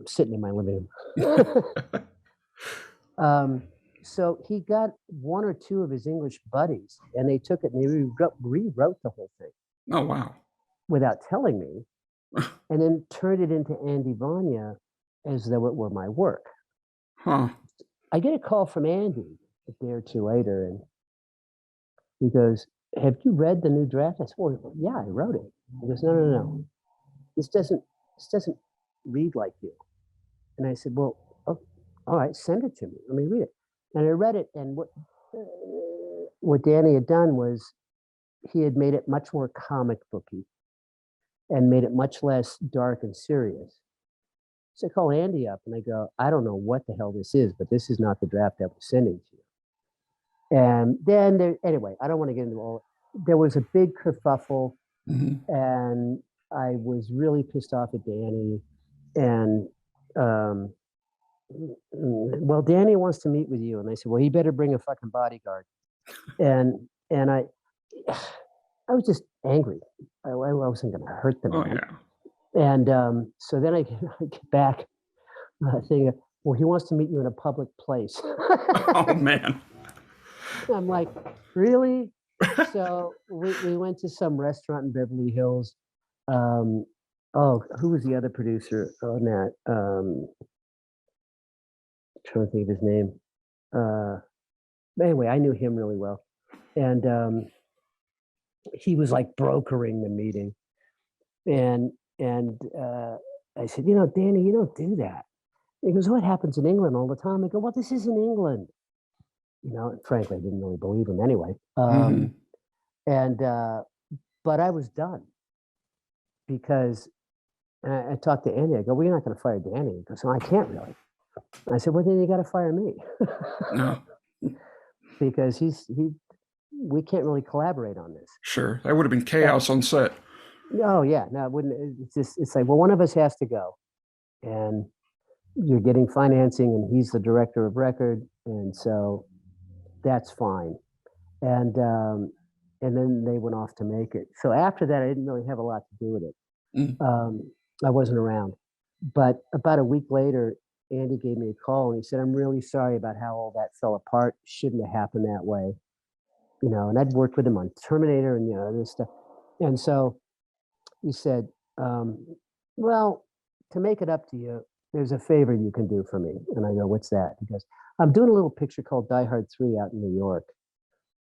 sitting in my living room. So he got one or two of his English buddies, and they took it and they rewrote the whole thing. Oh, wow. Without telling me, and then turned it into Andy Vanya as though it were my work. Huh. I get a call from Andy a day or two later, and he goes, have you read the new draft? I said, well, yeah, I wrote it. He goes, no. This doesn't read like you. And I said, well, oh, all right, send it to me. Let me read it. And I read it, and what Danny had done was he had made it much more comic booky and made it much less dark and serious. So I call Andy up and I go, I don't know what the hell this is, but this is not the draft I was sending to you. And then anyway, I don't want to get into all. There was a big kerfuffle, and I was really pissed off at Danny. And well, Danny wants to meet with you, and I said, well, he better bring a fucking bodyguard. And I was just angry. I wasn't going to hurt them. Oh, yeah. And so then I get back saying, well, he wants to meet you in a public place. Oh, man. I'm like, really? So we went to some restaurant in Beverly Hills. Oh, who was the other producer on that? Trying to think of his name. But anyway, I knew him really well. And he was like brokering the meeting. And I said, you know, Danny, you don't do that. He goes, oh, it happens in England all the time. I go, well, this is in England. You know, and frankly, I didn't really believe him anyway. But I was done because I talked to Andy. I go, well, you're not going to fire Danny. He goes, no, I can't really. I said, well, then you got to fire me. No. Because we can't really collaborate on this. Sure. That would have been chaos on set. Oh yeah, no, it wouldn't. It's like, well, one of us has to go, and you're getting financing, and he's the director of record, and so that's fine. And then they went off to make it. So after that, I didn't really have a lot to do with it. I wasn't around, but about a week later, Andy gave me a call and he said, I'm really sorry about how all that fell apart. Shouldn't have happened that way. You know, and I'd worked with him on Terminator and, you know, this stuff. And so he said, well, to make it up to you, there's a favor you can do for me. And I go, what's that? He goes, I'm doing a little picture called Die Hard 3 out in New York.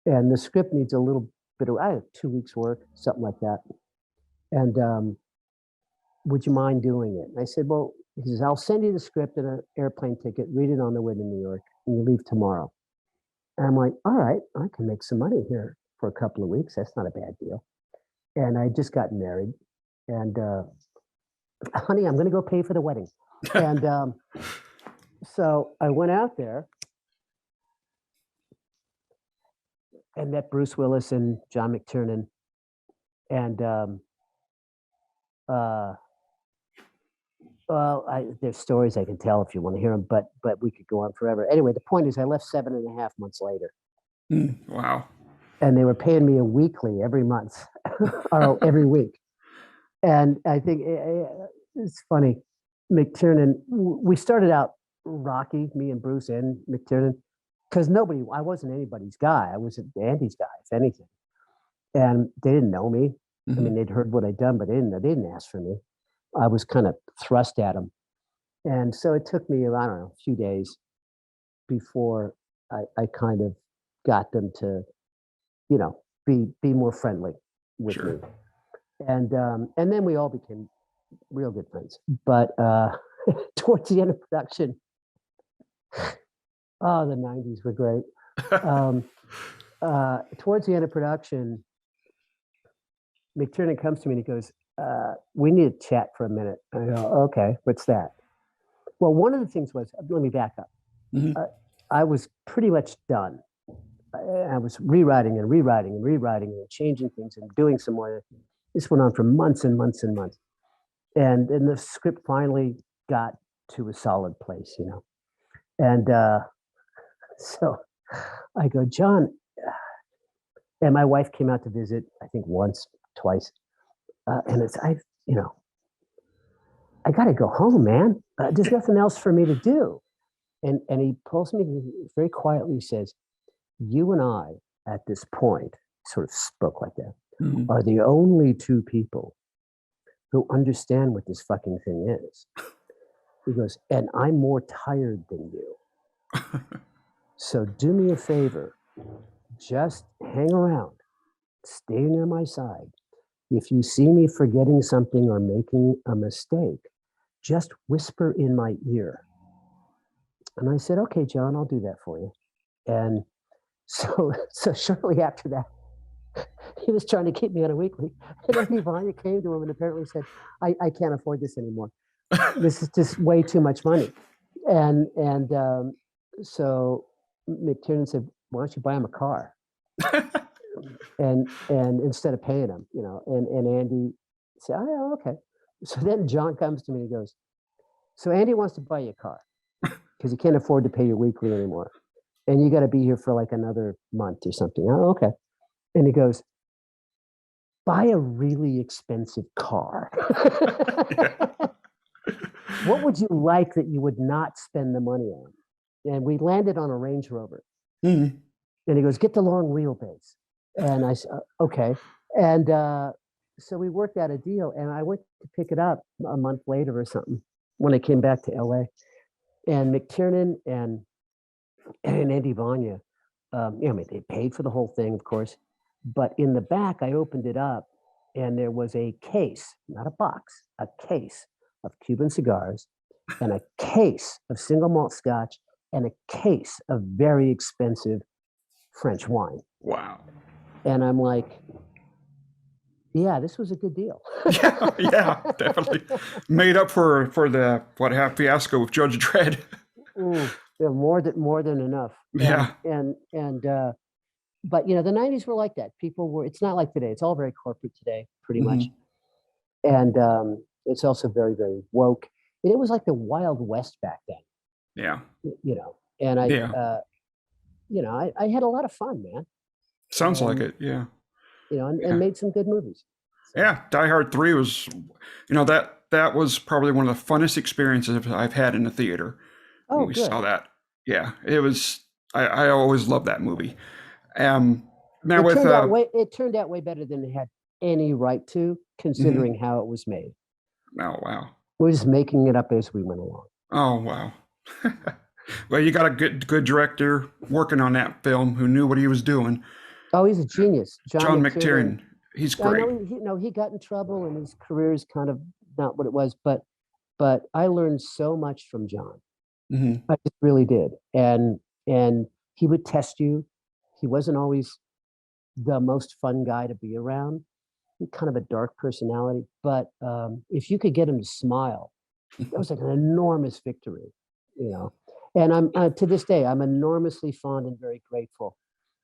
And the script needs a little bit of, 2 weeks work, something like that. And would you mind doing it? And I said, well, he says, I'll send you the script and an airplane ticket, read it on the way to New York, and you leave tomorrow. And I'm like, all right, I can make some money here for a couple of weeks. That's not a bad deal. And I just got married, and honey, I'm going to go pay for the wedding. And so I went out there and met Bruce Willis and John McTiernan, and well, there's stories I can tell if you want to hear them, but we could go on forever. Anyway, the point is, I left 7.5 months later. Wow. And they were paying me a weekly every month or every week. And I think it's funny. McTiernan, we started out rocky, me and Bruce and McTiernan, because I wasn't anybody's guy. I was Andy's guy, if anything. And they didn't know me. I mean, they'd heard what I'd done, but they didn't ask for me. I was kind of thrust at them. And so it took me, I don't know, a few days before I kind of got them to, be more friendly with me. And then we all became real good friends. But towards the end of production, oh, the 90s were great. Towards the end of production, McTiernan comes to me and he goes, we need to chat for a minute. I go, okay, what's that? Well, one of the things was, let me back up. I was pretty much done. I was rewriting and changing things and doing some more. This went on for months and months and months. And then the script finally got to a solid place, And so I go, John, and my wife came out to visit, I think once, twice. And I got to go home, man. There's nothing else for me to do. And he pulls me very quietly, says, you and I, at this point, sort of spoke like that, are the only two people who understand what this fucking thing is. He goes, and I'm more tired than you. So do me a favor, just hang around, stay near my side. If you see me forgetting something or making a mistake, just whisper in my ear. And I said, okay, John, I'll do that for you. And so shortly after that, he was trying to keep me on a weekly. And then Vanya came to him and apparently said, I can't afford this anymore. This is just way too much money. And so McTiernan said, why don't you buy him a car? and instead of paying him, and Andy said, oh, yeah, okay. So then John comes to me and he goes, so Andy wants to buy you a car because he can't afford to pay your weekly anymore. And you got to be here for like another month or something. Oh, okay. And he goes, buy a really expensive car. What would you like that you would not spend the money on? And we landed on a Range Rover. And he goes, get the long wheelbase. And I said, okay. And so we worked out a deal, and I went to pick it up a month later or something when I came back to LA. And McTiernan and Andy Vanya, they paid for the whole thing, of course. But in the back, I opened it up, and there was a case, not a box, a case of Cuban cigars, and a case of single malt scotch, and a case of very expensive French wine. Wow. And I'm like, yeah, this was a good deal. yeah, definitely. Made up for the fiasco with Judge Dredd. Yeah, more than enough. Yeah. But the 90s were like that. It's not like today. It's all very corporate today, pretty much. And it's also very, very woke. And it was like the Wild West back then. Yeah. And I had a lot of fun, man. Sounds like it. Yeah. And made some good movies. So. Yeah. Die Hard 3 was, that was probably one of the funnest experiences I've had in the theater. Oh, when we good. saw that. Yeah. It was, I always loved that movie. Now it turned out way better than it had any right to, considering how it was made. Oh, wow. We're just making it up as we went along. Oh, wow. Well, you got a good director working on that film who knew what he was doing. Oh, he's a genius. John McTiernan. He's great. I know he got in trouble and his career is kind of not what it was, but I learned so much from John. I just really did. And he would test you. He wasn't always the most fun guy to be around. Kind of a dark personality, but if you could get him to smile, that was like an enormous victory, you know. And I'm to this day, I'm enormously fond and very grateful.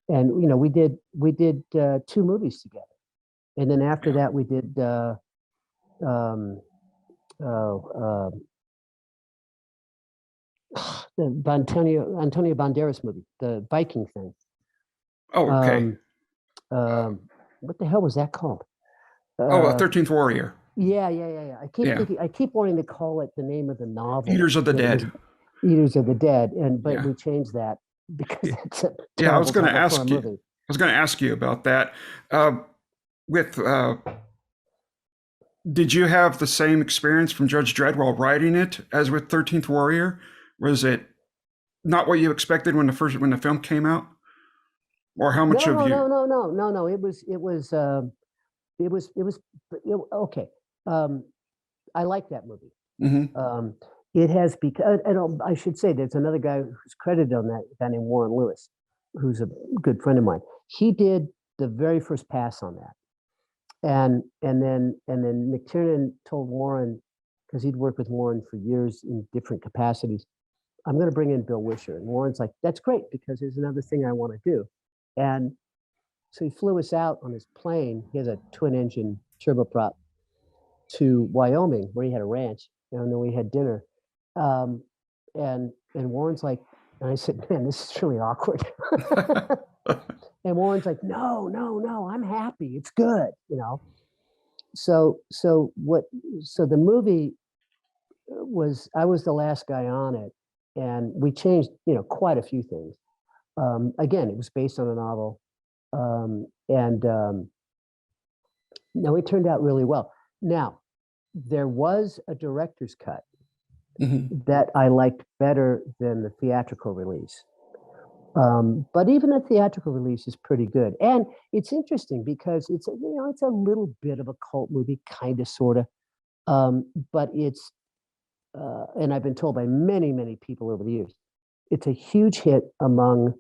And you know, we did 2 movies together, and then after that, we did um, uh, the Antonio Banderas movie, the Viking thing. Oh, okay. What the hell was that called? 13th Warrior. Yeah. I keep thinking, I keep wanting to call it the name of the novel. Eaters of the Dead. Eaters of the Dead, but Yeah. we changed that because it's a Yeah, I was terrible going to title for ask a you. movie. I was going to ask you about that. With did you have the same experience from Judge Dredd while writing it as with 13th Warrior? Was it not what you expected when the film came out? Or how much of you? No. Okay. I like that movie. Mm-hmm. It has because I should say there's another guy who's credited on that, a guy named Warren Lewis, who's a good friend of mine. He did the very first pass on that, and then McTiernan told Warren, because he'd worked with Warren for years in different capacities, I'm going to bring in Bill Wisher. And Warren's like, that's great, because there's another thing I want to do. And so he flew us out on his plane. He has a twin-engine turboprop to Wyoming, where he had a ranch, and then we had dinner. And Warren's like, and I said, man, this is really awkward. And Warren's like, no, I'm happy. It's good, you know. So the movie was, I was the last guy on it, and we changed, you know, quite a few things. Again, it was based on a novel, no, it turned out really well. Now, there was a director's cut that I liked better than the theatrical release. But even the theatrical release is pretty good. And it's interesting because it's a little bit of a cult movie, kind of, sort of. But it's, and I've been told by many, many people over the years, it's a huge hit among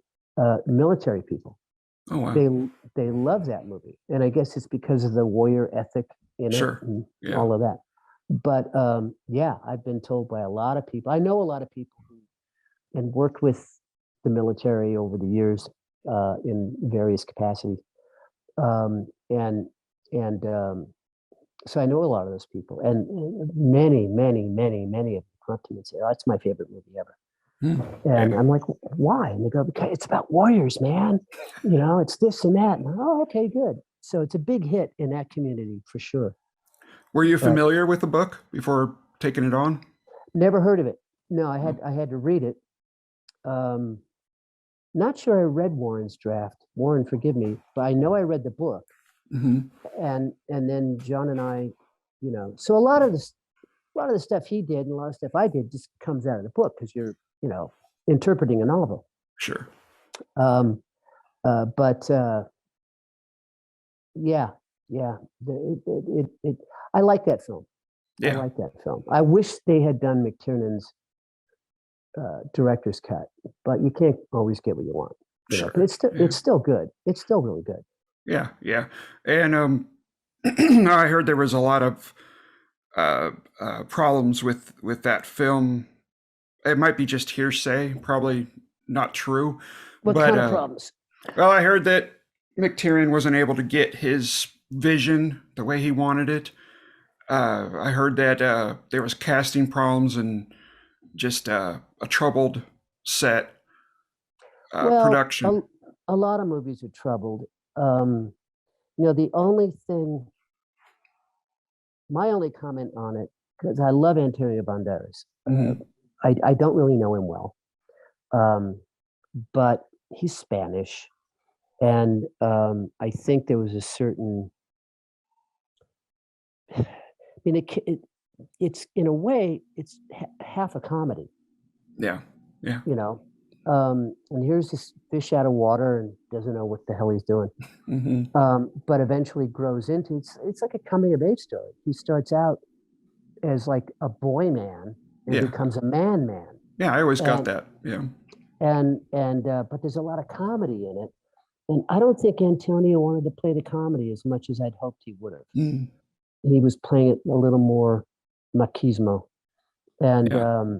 military people. Oh, wow. They love that movie. And I guess it's because of the warrior ethic in it and all of that. But yeah, I've been told by a lot of people. I know a lot of people who and worked with the military over the years in various capacities, so I know a lot of those people, and many of them come to me and say, "Oh, it's my favorite movie ever." And I'm like, "Why?" And they go, "Because it's about warriors, man. You know, it's this and that." And oh, okay, good. So it's a big hit in that community for sure. Were you familiar with the book before taking it on? Never heard of it. No, I had to read it. Not sure I read Warren's draft. Warren, forgive me, but I know I read the book. And then John and I, you know, so a lot of the stuff he did and a lot of stuff I did just comes out of the book because you're, you know, interpreting a novel. Sure. Yeah. I like that film. Yeah. I like that film. I wish they had done McTiernan's director's cut, but you can't always get what you want. You know? But it's still good. It's still really good. Yeah. And I heard there was a lot of problems with that film. It might be just hearsay, probably not true. What kind of problems? Well, I heard that McTiernan wasn't able to get his vision the way he wanted it. I heard that there was casting problems and just a troubled set production. A lot of movies are troubled. You know, my only comment on it, because I love Antonio Banderas. I don't really know him well, but he's Spanish, and I think there was a certain. I mean, it's in a way it's half a comedy. Yeah. You know, and here's this fish out of water and doesn't know what the hell he's doing, but eventually grows into it's like a coming of age story. He starts out as like a boy man and becomes a man. Yeah, I always got that. Yeah. And but there's a lot of comedy in it, And I don't think Antonio wanted to play the comedy as much as I'd hoped he would have. Mm. He was playing it a little more machismo. And, Yeah.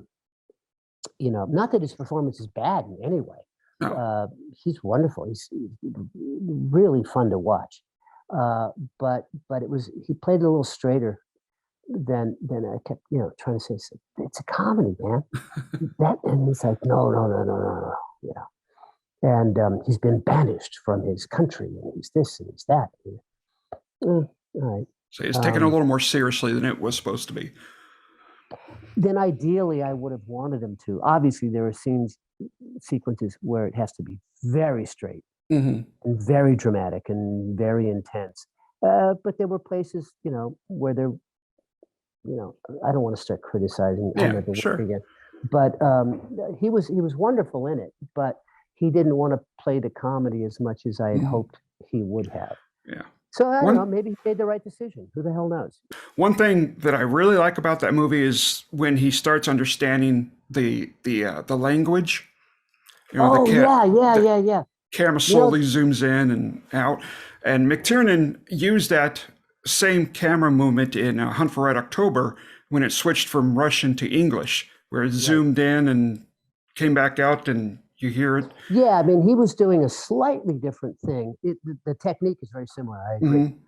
you know, not that his performance is bad in any way. No. He's wonderful. He's really fun to watch. But it was, he played it a little straighter than I kept, you know, trying to say. It's a comedy, man. And he's like, no. Yeah. And he's been banished from his country, and he's this and he's that. All right. So it's taken a little more seriously than it was supposed to be. Then ideally, I would have wanted him to. Obviously, there are sequences where it has to be very straight Mm-hmm. and very dramatic and very intense. But there were places, you know, where there, you know, I don't want to start criticizing. Yeah, sure. Again, but he was wonderful in it. But he didn't want to play the comedy as much as I had hoped he would have. Yeah. So I don't know. Maybe he made the right decision. Who the hell knows? One thing that I really like about that movie is when he starts understanding the language. You know, yeah. Camera slowly zooms in and out, and McTiernan used that same camera movement in Hunt for Red October when it switched from Russian to English, where it zoomed in and came back out, and you hear it. Yeah, I mean, he was doing a slightly different thing. The technique is very similar. I agree.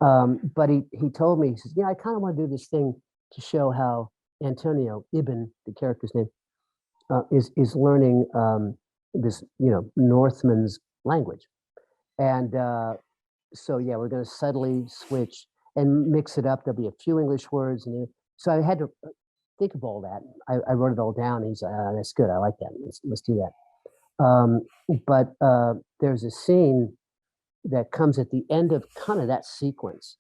But he told me, he says, yeah, I kind of want to do this thing to show how Antonio Ibn, the character's name, is learning this, you know, Northman's language. And so, yeah, we're going to subtly switch and mix it up. There'll be a few English words. And so I had to think of all that. I wrote it all down. He's that's good. I like that. Let's do that. But there's a scene that comes at the end of kind of that sequence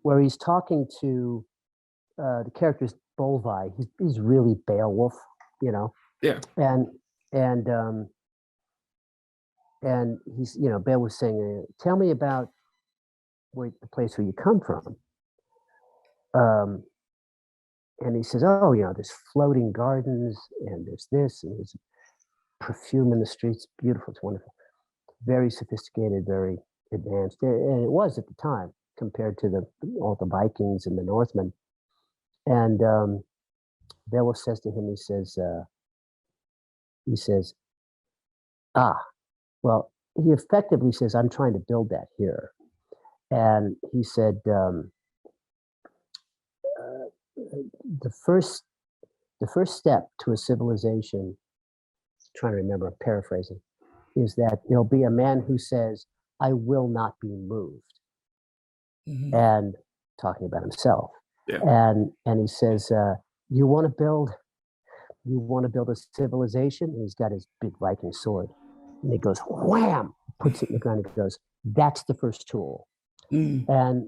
where he's talking to the character's Bolvi. He's really Beowulf, you know. Yeah. And he's, you know, Beowulf saying, "Tell me about the place where you come from." And he says, "Oh, you know, there's floating gardens, and there's this, and there's perfume in the streets. Beautiful. It's wonderful. Very sophisticated, very advanced." And it was at the time compared to all the Vikings and the Northmen. And Beowulf says to him, he says, well, he effectively says, "I'm trying to build that here." And he said, the first step to a civilization, trying to remember, I'm paraphrasing, is that there'll be a man who says, "I will not be moved," and talking about himself. Yeah. And he says, you want to build a civilization? And he's got his big Viking sword, and he goes wham, puts it in the ground, and goes, "That's the first tool." And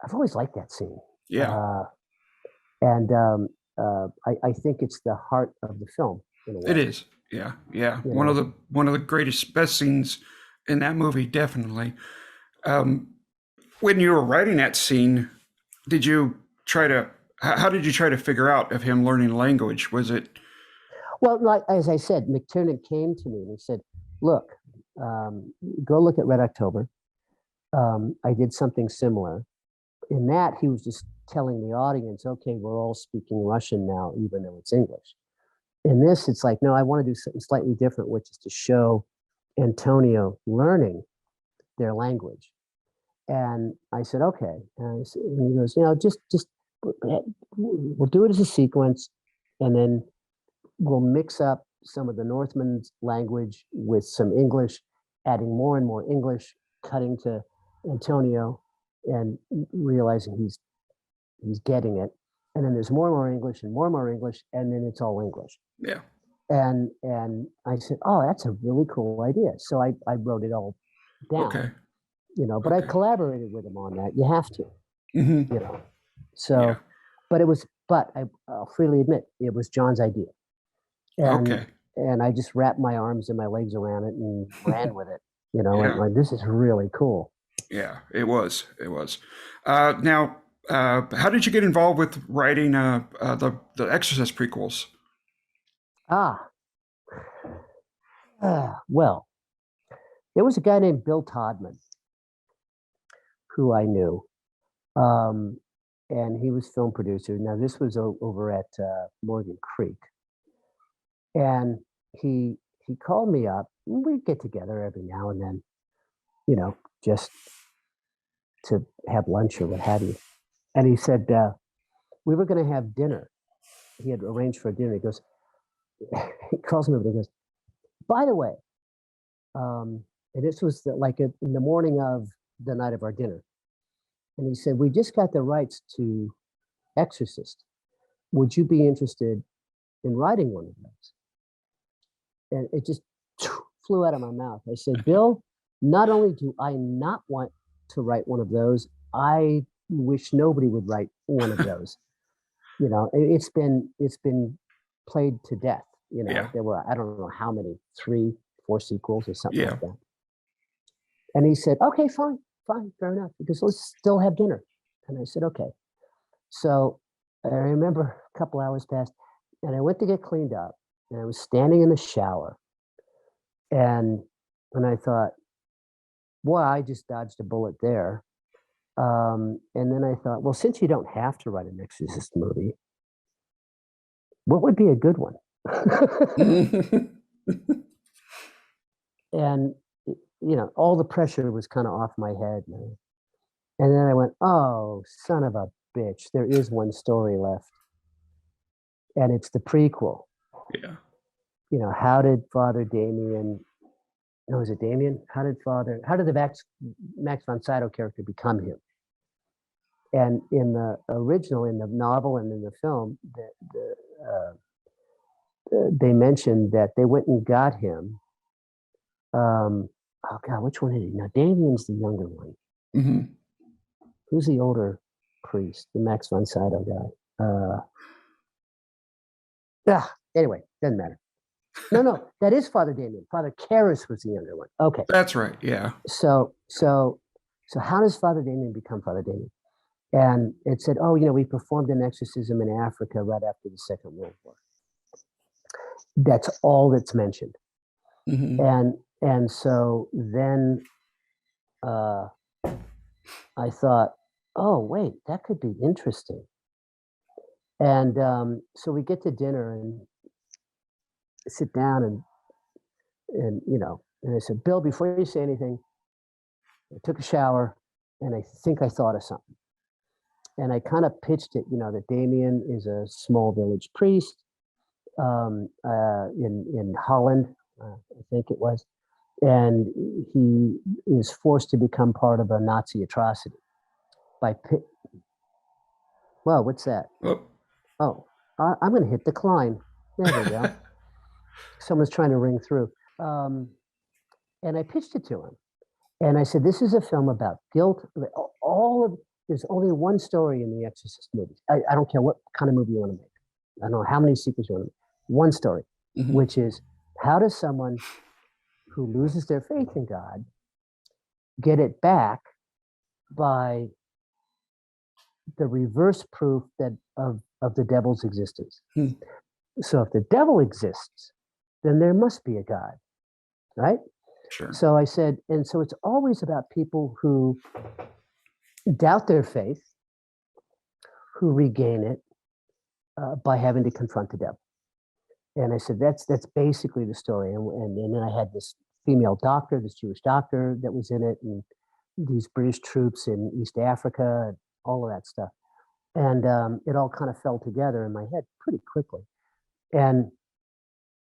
I've always liked that scene. Yeah. I think it's the heart of the film. In a way. It is. Yeah. Yeah. You One know? of the greatest, best scenes in that movie, definitely. When you were writing that scene, did you try to, how did you try to figure out of him learning language? Was it? Well, like, as I said, McTiernan came to me and he said, "Look, go look at Red October. I did something similar." In that, he was just telling the audience, "Okay, we're all speaking Russian now, even though it's English." In this, it's like, no, I want to do something slightly different, which is to show Antonio learning their language. And I said, "Okay." And he goes, "You know, just we'll do it as a sequence, and then we'll mix up some of the Northman's language with some English, adding more and more English, cutting to Antonio and realizing he's getting it. And then there's more and more English and more English, and then it's all English." Yeah. And I said, "Oh, that's a really cool idea." So I wrote it all down. Okay. You know, but I collaborated with him on that. You have to, you know. So, Yeah. but I'll freely admit, it was John's idea. And, and I just wrapped my arms and my legs around it and ran with it, you know, and like, this is really cool. Yeah, it was. It was. Now, how did you get involved with writing the Exorcist prequels? Well, there was a guy named Bill Todman who I knew, um, and he was film producer. Now this was over at Morgan Creek, and he called me up. We'd get together every now and then, just to have lunch or what have you. And he said we were going to have dinner. He had arranged for a dinner. He goes, he calls me up and he goes, by the way, and this was in the morning of the night of our dinner. And he said, we just got the rights to Exorcist. Would you be interested in writing one of those? And it just flew out of my mouth. I said, Bill, not only do I not want to write one of those, I wish nobody would write one of those. It's been played to death. Yeah. There were, I don't know how many, 3, 4 sequels or something Yeah. like that. And he said, okay, fine, fair enough, because let's still have dinner. And I said, okay. So I remember a couple hours passed, and I went to get cleaned up, and I was standing in the shower, and I thought, boy, I just dodged a bullet there. And then I thought, well, since you don't have to write an Exorcist movie, what would be a good one? And all the pressure was kind of off my head. And then I went, oh, son of a bitch, there is one story left. And it's the prequel. Yeah. How did Father Damien, no, is it Damien? How did the Max von Sydow character become him? And in the original, in the novel and in the film, they mentioned that they went and got him. Oh God, which one is he? Now, Damien's the younger one. Mm-hmm. Who's the older priest? The Max von Sydow guy. Anyway, doesn't matter. No, that is Father Damien. Father Karras was the younger one. Okay. That's right. Yeah. So how does Father Damien become Father Damien? And it said, oh, we performed an exorcism in Africa right after the Second World War. That's all that's mentioned. Mm-hmm. And so then I thought, oh, wait, that could be interesting. And so we get to dinner and sit down and I said, Bill, before you say anything, I took a shower and I think I thought of something. And I kind of pitched it, that Damien is a small village priest in Holland, I think it was. And he is forced to become part of a Nazi atrocity Well, what's that? Oh, I'm going to hit decline. There we go. Someone's trying to ring through. And I pitched it to him. And I said, this is a film about guilt. There's only one story in the Exorcist movies. I don't care what kind of movie you want to make. I don't know how many sequels you want to make. One story, which is, how does someone who loses their faith in God get it back by the reverse proof of the devil's existence? So if the devil exists, then there must be a God, right? Sure. So I said, and so it's always about people who doubt their faith, who regain it by having to confront the devil. And I said, that's basically the story. And then I had this female doctor, this Jewish doctor that was in it, and these British troops in East Africa, and all of that stuff. And it all kind of fell together in my head pretty quickly. And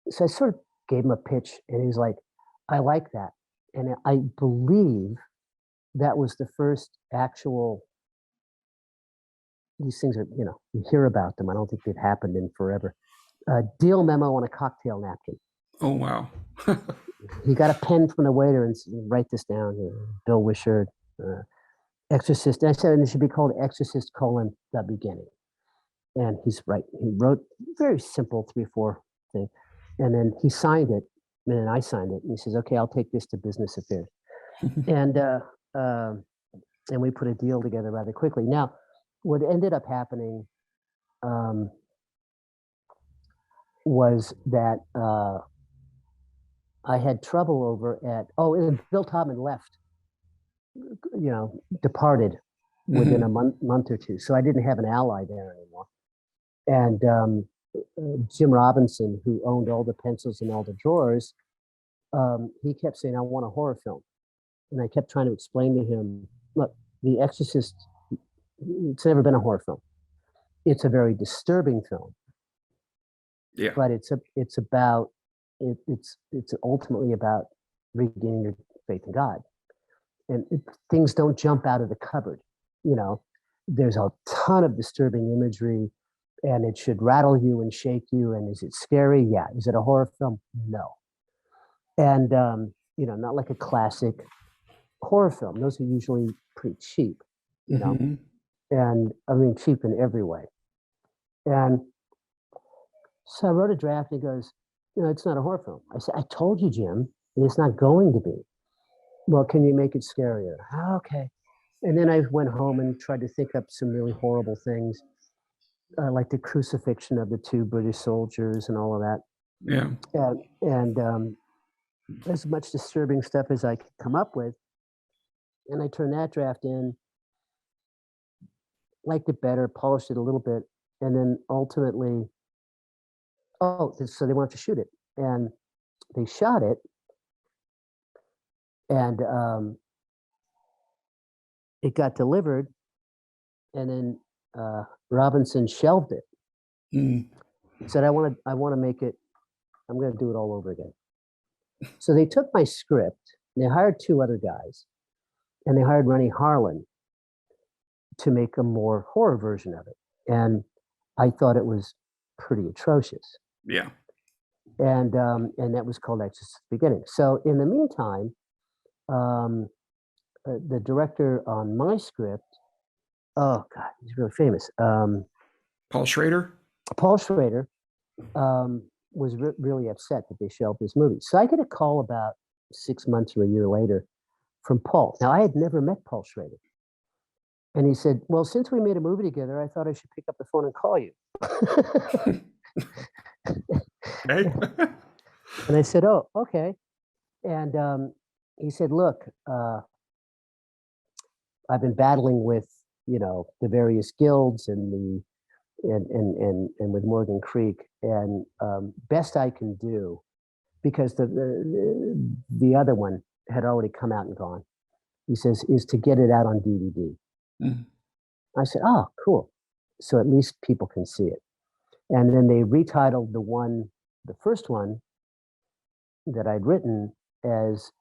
so I sort of gave him a pitch, and he was like, I like that. And I believe that was the first actual, these things are, you hear about them. I don't think they've happened in forever. Deal memo on a cocktail napkin. Oh, wow. He got a pen from the waiter and said, write this down. Bill Wishart, Exorcist. And I said, and it should be called Exorcist: the beginning. And he's right. He wrote very simple 3-4 thing. And then he signed it. And then I signed it. And he says, okay, I'll take this to business affairs. And we put a deal together rather quickly. Now, what ended up happening was that I had trouble over at, and Bill Todman left, departed within a month or two. So I didn't have an ally there anymore. And Jim Robinson, who owned all the pencils and all the drawers, he kept saying, I want a horror film. And I kept trying to explain to him, look, The Exorcist, it's never been a horror film. It's a very disturbing film. Yeah. But it's ultimately about regaining your faith in God. And things don't jump out of the cupboard. There's a ton of disturbing imagery, and it should rattle you and shake you. And is it scary? Yeah. Is it a horror film? No. And not like a classic horror film. Those are usually pretty cheap, and I mean cheap in every way. And so I wrote a draft, and he goes, it's not a horror film. I said, I told you, Jim, it's not going to be. Well, can you make it scarier? Okay. And then I went home and tried to think up some really horrible things, like the crucifixion of the 2 British soldiers and all of that. Yeah. And as much disturbing stuff as I could come up with. And I turned that draft in, liked it better, polished it a little bit, and then ultimately, so they wanted to shoot it. And they shot it, and it got delivered, and then Robinson shelved it. He said, I want to make it, I'm going to do it all over again. So they took my script, and they hired 2 other guys, and they hired Rennie Harlan to make a more horror version of it. And I thought it was pretty atrocious. Yeah. And that was called Exorcist Beginning. So in the meantime, the director on my script, oh God, he's really famous. Paul Schrader? Paul Schrader was really upset that they shelved this movie. So I get a call about 6 months or a year later from Paul. Now, I had never met Paul Schrader. And he said, well, since we made a movie together, I thought I should pick up the phone and call you. Okay. And I said, oh, okay. And he said, look, I've been battling with, the various guilds and with Morgan Creek, and best I can do, because the other one had already come out and gone. He says, is to get it out on DVD. I said, oh, cool. So at least people can see it. And then they retitled the first one that I'd written as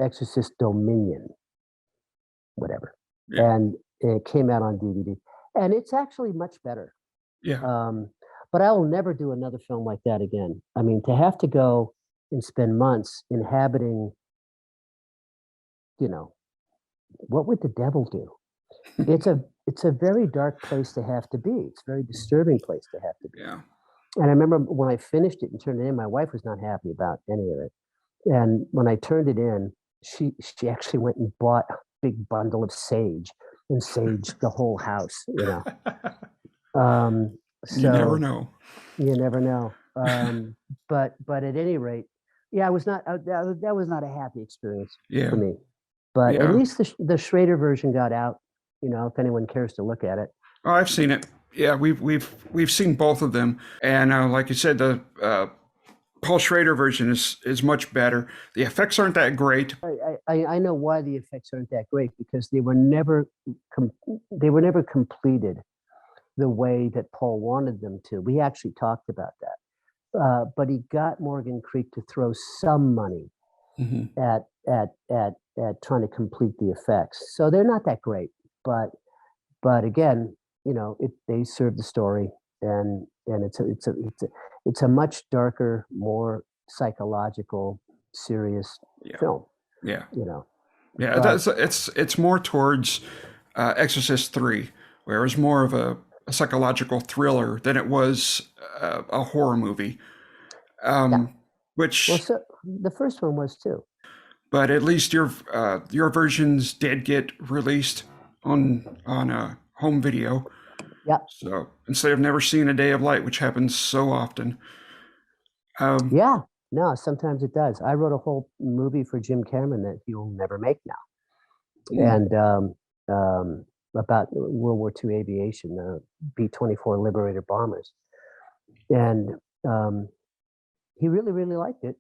Exorcist Dominion, whatever. Yeah. And it came out on DVD. And it's actually much better. Yeah. But I will never do another film like that again. I mean, to have to go and spend months inhabiting, what would the devil do? It's a very dark place to have to be. It's a very disturbing place to have to be. Yeah. And I remember when I finished it and turned it in, my wife was not happy about any of it. And when I turned it in, she actually went and bought a big bundle of sage and saged the whole house, So you never know. You never know. But at any rate, yeah, that was not a happy experience for me. But at least the Schrader version got out. If anyone cares to look at it. Oh, I've seen it. Yeah, we've seen both of them, and like you said, the Paul Schrader version is much better. The effects aren't that great. I know why the effects aren't that great, because they were never completed the way that Paul wanted them to. We actually talked about that, but he got Morgan Creek to throw some money at trying to complete the effects. So they're not that great, but again, they serve the story, and it's a much darker, more psychological, serious film. Yeah. Yeah, it's more towards Exorcist 3, where it was more of a psychological thriller than it was a horror movie. Which so the first one was too. But at least your versions did get released on home video. Yeah. So instead of never seeing a day of light, which happens so often. Yeah. No, sometimes it does. I wrote a whole movie for Jim Cameron that he'll never make now, Mm. and about World War II aviation, B-24 Liberator bombers, and he really, really liked it,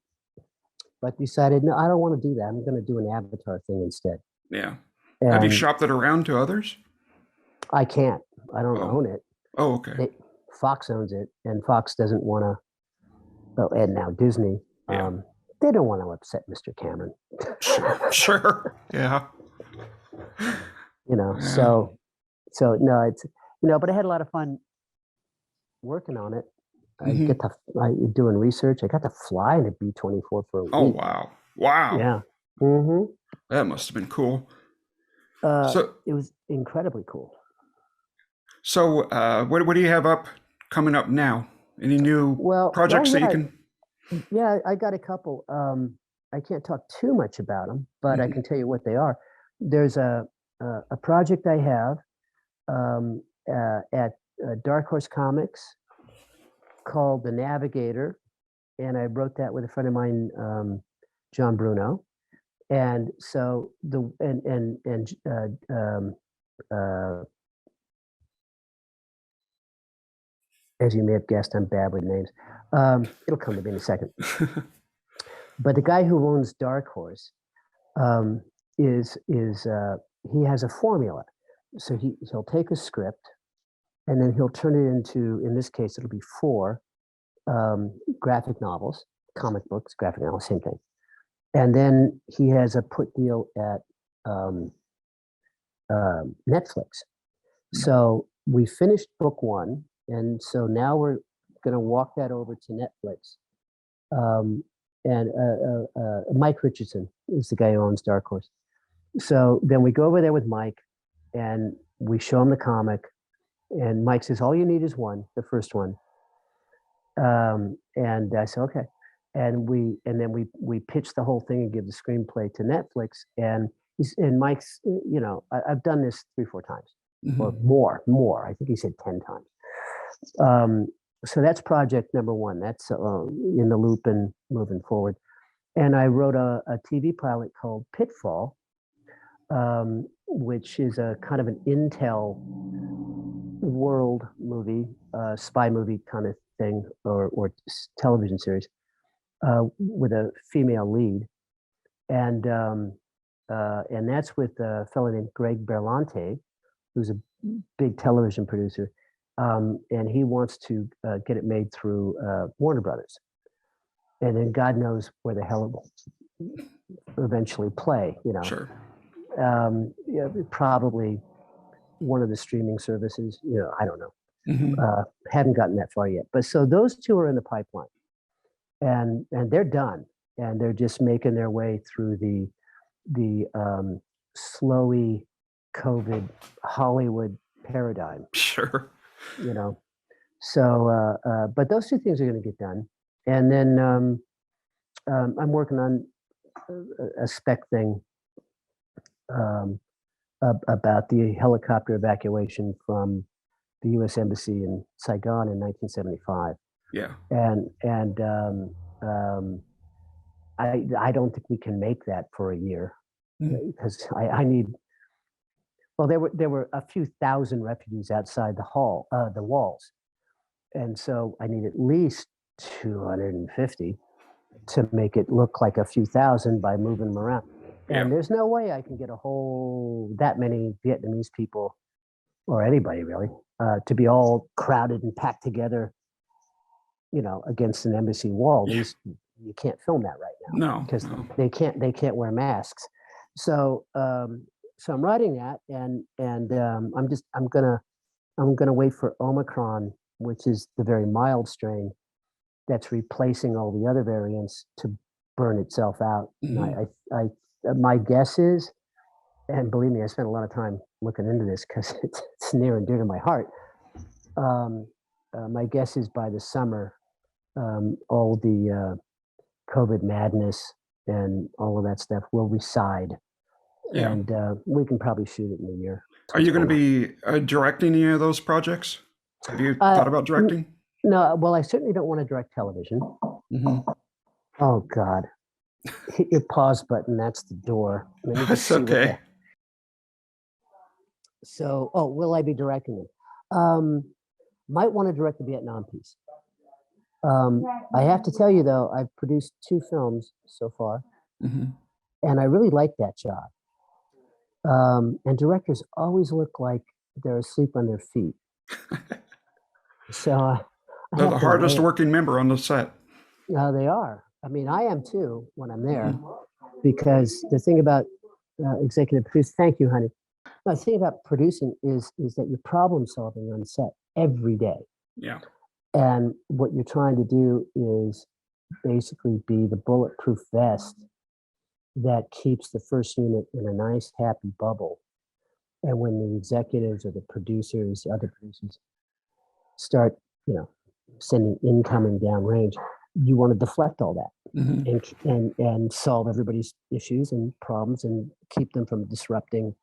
but decided, no, I don't want to do that. I'm going to do an Avatar thing instead. Yeah. Have you And shopped it around to others? I can't. I don't Oh. own it. Oh, okay. Fox owns it, and Fox doesn't want to. Oh, and now Disney. Yeah. They don't want to upset Mr. Cameron. Sure. Yeah. You know, Yeah. so no, it's but I had a lot of fun working on it. Mhm. Doing research. I got to fly in a B-24 for a week. Oh, wow. Wow. Yeah. Mm-hmm. That must have been cool. So, It was incredibly cool. so what do you have coming up now? Any new projects that you can? Yeah, I got a couple. I can't talk too much about them, but I can tell you what they are. There's a project I have at Dark Horse Comics called The Navigator, and I wrote that with a friend of mine, John Bruno. And so as you may have guessed, I'm bad with names. It'll come to me in a second. But the guy who owns Dark Horse is he has a formula. So he'll take a script, and then he'll turn it into, in this case, it'll be 4 graphic novels, comic books, graphic novels, same thing. And then he has a put deal at Netflix. So we finished book 1, and so now we're going to walk that over to Netflix. And Mike Richardson is the guy who owns Dark Horse. So then we go over there with Mike, and we show him the comic, and Mike says, all you need is one, the first one. And I said, okay. And then we pitch the whole thing and give the screenplay to Netflix. And Mike's, I've done this 3-4 times, or more. I think he said 10 times. So that's project number 1. That's in the loop and moving forward. And I wrote a TV pilot called Pitfall, which is a kind of an Intel world movie, spy movie kind of thing, or television series, with a female lead. And that's with a fellow named Greg Berlanti, who's a big television producer. And he wants to get it made through Warner Brothers. And then God knows where the hell it will eventually play, Sure. Probably one of the streaming services, I don't know. Haven't gotten that far yet. But so those 2 are in the pipeline. And they're done. And they're just making their way through the slowy COVID Hollywood paradigm. Sure. So but those 2 things are going to get done, and then I'm working on a spec thing about the helicopter evacuation from the U.S. Embassy in Saigon in 1975. Yeah. And I don't think we can make that for a year, because I need. Well, there were a few thousand refugees outside the walls, and so I need at least 250 to make it look like a few thousand by moving them around. And there's no way I can get that many Vietnamese people, or anybody really, to be all crowded and packed together, against an embassy wall. You can't film that right now. No, because they can't wear masks. So I'm writing that, and I'm gonna wait for Omicron, which is the very mild strain that's replacing all the other variants, to burn itself out. And my guess is, and believe me, I spent a lot of time looking into this because it's near and dear to my heart. My guess is by the summer, all the COVID madness and all of that stuff will reside. Yeah. And we can probably shoot it in a year. Are you going to be directing any of those projects? Have you thought about directing? No, well, I certainly don't want to direct television. Oh God. Hit your pause button. That's the door. Let me just That's see what okay. So, will I be directing it? Might want to direct the Vietnam piece. I have to tell you though, I've produced 2 films so far, Hmm. and I really like that job. And directors always look like they're asleep on their feet. So I They're have the to hardest weigh. working member on the set. They are. I mean, I am too when I'm there, Hmm. because the thing about executive produce. Thank you, honey. No, the thing about producing is that you're problem solving on set every day, Yeah. and what you're trying to do is basically be the bulletproof vest that keeps the first unit in a nice, happy bubble. And when the executives or the producers, other producers, start, you know, sending incoming downrange, you want to deflect all that Hmm. and solve everybody's issues and problems and keep them from disrupting,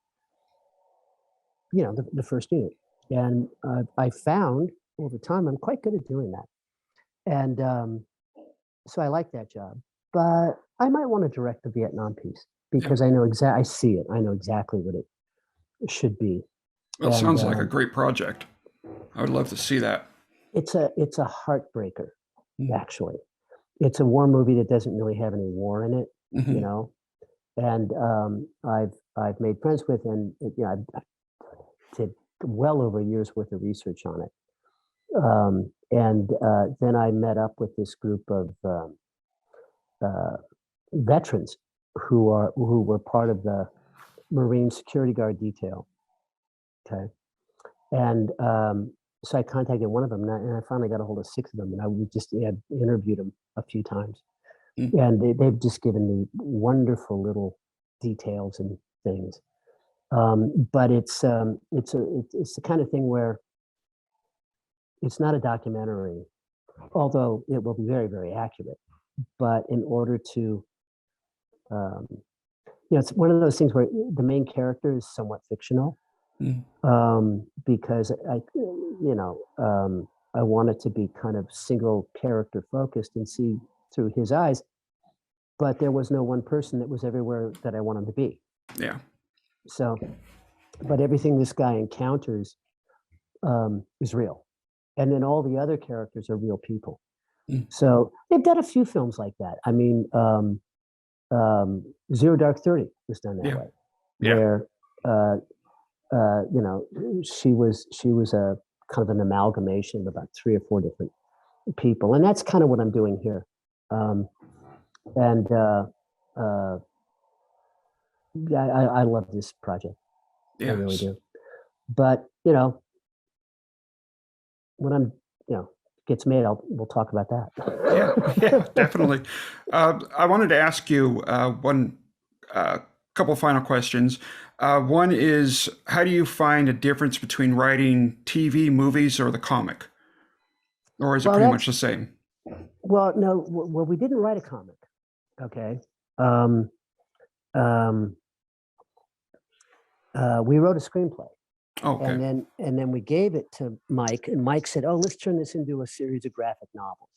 the first unit. And I found over time I'm quite good at doing that. And so I like that job. But I might want to direct the Vietnam piece Yeah. because I know exactly. I see it. I know exactly what it should be. Well, it And sounds like a great project. I would love to see that. it's a heartbreaker. Mm-hmm. Actually, it's a war movie that doesn't really have any war in it. You Hmm. know, and I've made friends with, and I did well over a year's worth of research on it. And then I met up with this group of uh, veterans who were part of the Marine security guard detail. Okay, and so I contacted one of them, and I finally got a hold of 6 of them, and we just had interviewed them a few times, and they've just given me wonderful little details and things. But it's the kind of thing where it's not a documentary, although it will be very, very accurate. But in order to, um, it's one of those things where the main character is somewhat fictional, Mm-hmm. because I want it to be kind of single character focused and see through his eyes. But there was no one person that was everywhere that I want him to be. Yeah. So, but everything this guy encounters is real, and then all the other characters are real people. Mm. So they've done a few films like that. I mean, Zero Dark 30 was done that Yeah. way, Yeah. where she was a kind of an amalgamation of about 3 or 4 different people, and that's kind of what I'm doing here. And yeah, I love this project. I really Yes. do. But when I'm gets made, we'll talk about Yeah. Yeah. that. Definitely. I wanted to ask you one uh, couple final questions. One is, how do you find a difference between writing TV, movies, or the comic, or is it Well, pretty much the same? no. Well, we didn't write a comic. Okay. Um, um, we wrote a screenplay, Oh, okay. and then we gave it to Mike, and Mike said, "Oh, let's turn this into a series of graphic novels,"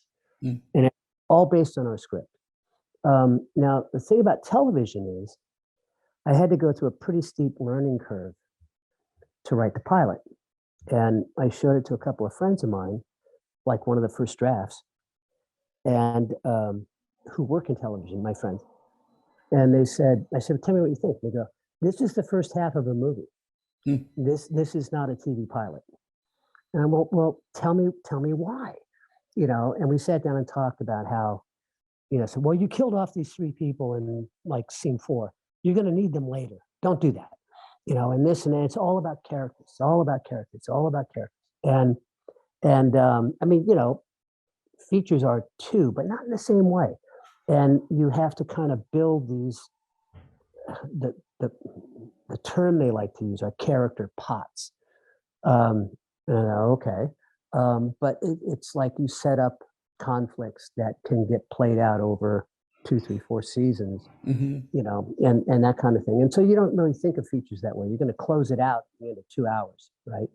Mm. and it's all based on our script. Now, the thing about television is, I had to go through a pretty steep learning curve to write the pilot, and I showed it to a couple of friends of mine, like one of the first drafts, and who work in television, my friends. And I said, "Tell me what you think." They go, "This is the first half of a movie. Mm. This is not a TV pilot." And I'm well, tell me why, And we sat down and talked about how, so well, you killed off these 3 people in like scene 4. You're going to need them later. Don't do that, and this and that. It's all about characters. It's all about characters. It's all about characters. And I mean, features are too, but not in the same way. And you have to kind of build these the the the term they like to use are character pots. Um, okay, but it's like you set up conflicts that can get played out over 2, 3, 4 seasons, Hmm. and that kind of thing. And so you don't really think of features that way. You're going to close it out at the end of 2 hours, right?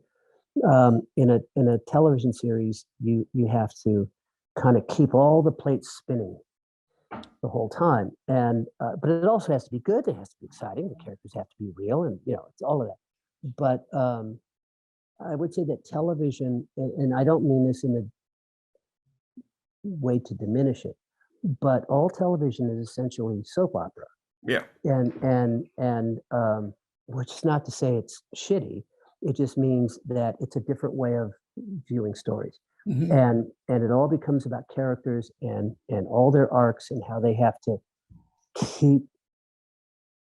In a television series, you have to kind of keep all the plates spinning the whole time. And but it also has to be good. It has to be exciting. The characters have to be real, and it's all of that. But I would say that television, and I don't mean this in a way to diminish it, but all television is essentially soap opera. Yeah. And which is not to say it's shitty. It just means that it's a different way of viewing stories. Mhm. And it all becomes about characters and all their arcs and how they have to keep,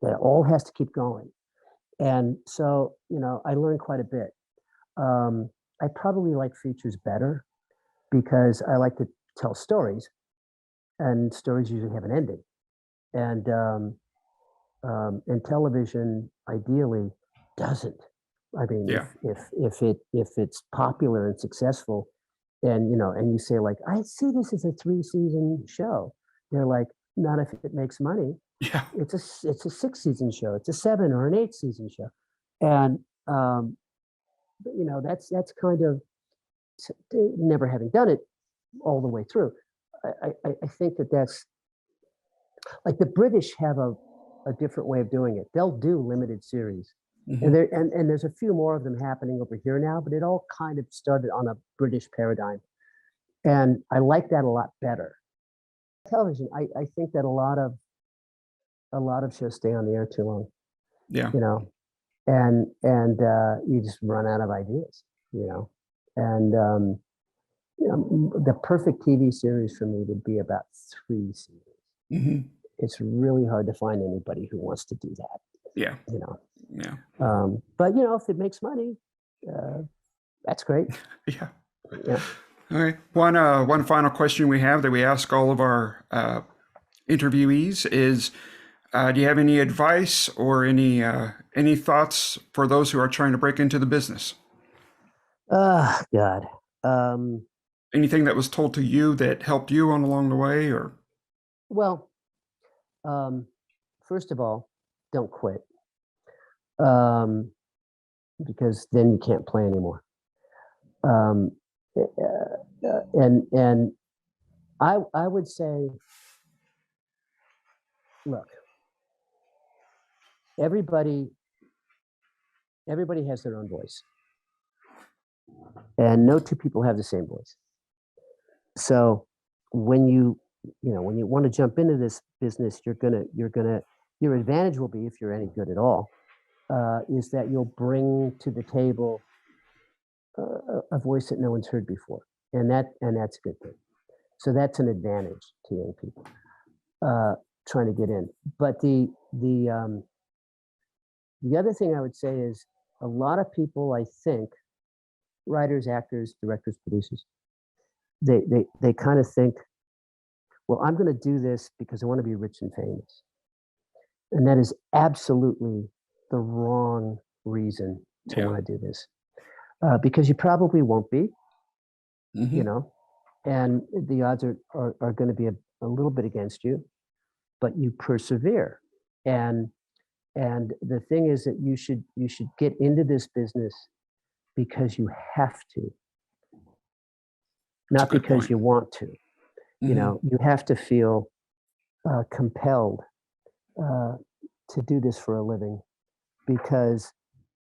that all has to keep going. And so, I learned quite a bit. I probably like features better because I like to tell stories, and stories usually have an ending. And television ideally doesn't. I mean, Yeah. if it's popular and successful, and you say like, I see this as a 3-season show, they're like, not if it makes money. Yeah. It's a 6-season show. It's a 7 or an 8-season show, and that's kind of never having done it all the way through. I think that's like the British have a different way of doing it. They'll do limited series. Mhm. And there's a few more of them happening over here now, but it all kind of started on a British paradigm. And I like that a lot better. Television, I think that a lot of shows stay on the air too long, Yeah. and you just run out of ideas, And the perfect TV series for me would be about 3 seasons. Mhm. It's really hard to find anybody who wants to do that, Yeah. Yeah. Yeah. But if it makes money, that's great. Yeah. Yeah. All right. One final question we have that we ask all of our interviewees is, do you have any advice or any thoughts for those who are trying to break into the business? God. Anything that was told to you that helped you on along the way, or? Well, first of all, don't quit, because then you can't play anymore. Um, and I would say, look, everybody has their own voice, and no two people have the same voice. So when you want to jump into this business, your advantage will be, if you're any good at all, is that you'll bring to the table a voice that no one's heard before, and that's a good thing. So that's an advantage to young people trying to get in. But the other thing I would say is, a lot of people, I think, writers, actors, directors, producers, they kind of think, well, I'm going to do this because I want to be rich and famous, and that is absolutely the wrong reason to Yeah. want to do this, because you probably won't be, Mhm. and the odds are going to be a little bit against you, but you persevere. And the thing is that you should get into this business because you have to, That's a not good because point. you want to. Mhm. You have to feel compelled to do this for a living, because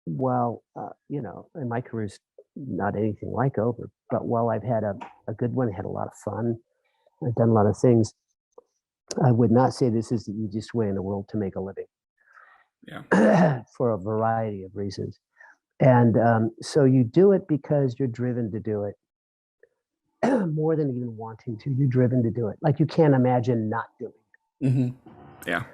while and my career's not anything like over, but while I've had a good one, had a lot of fun, I've done a lot of things, I would not say this is the easiest way in the world to make a living. Yeah. For a variety of reasons. And so you do it because you're driven to do it, more than even wanting to. You're driven to do it. Like, you can't imagine not doing it. Mhm. Yeah.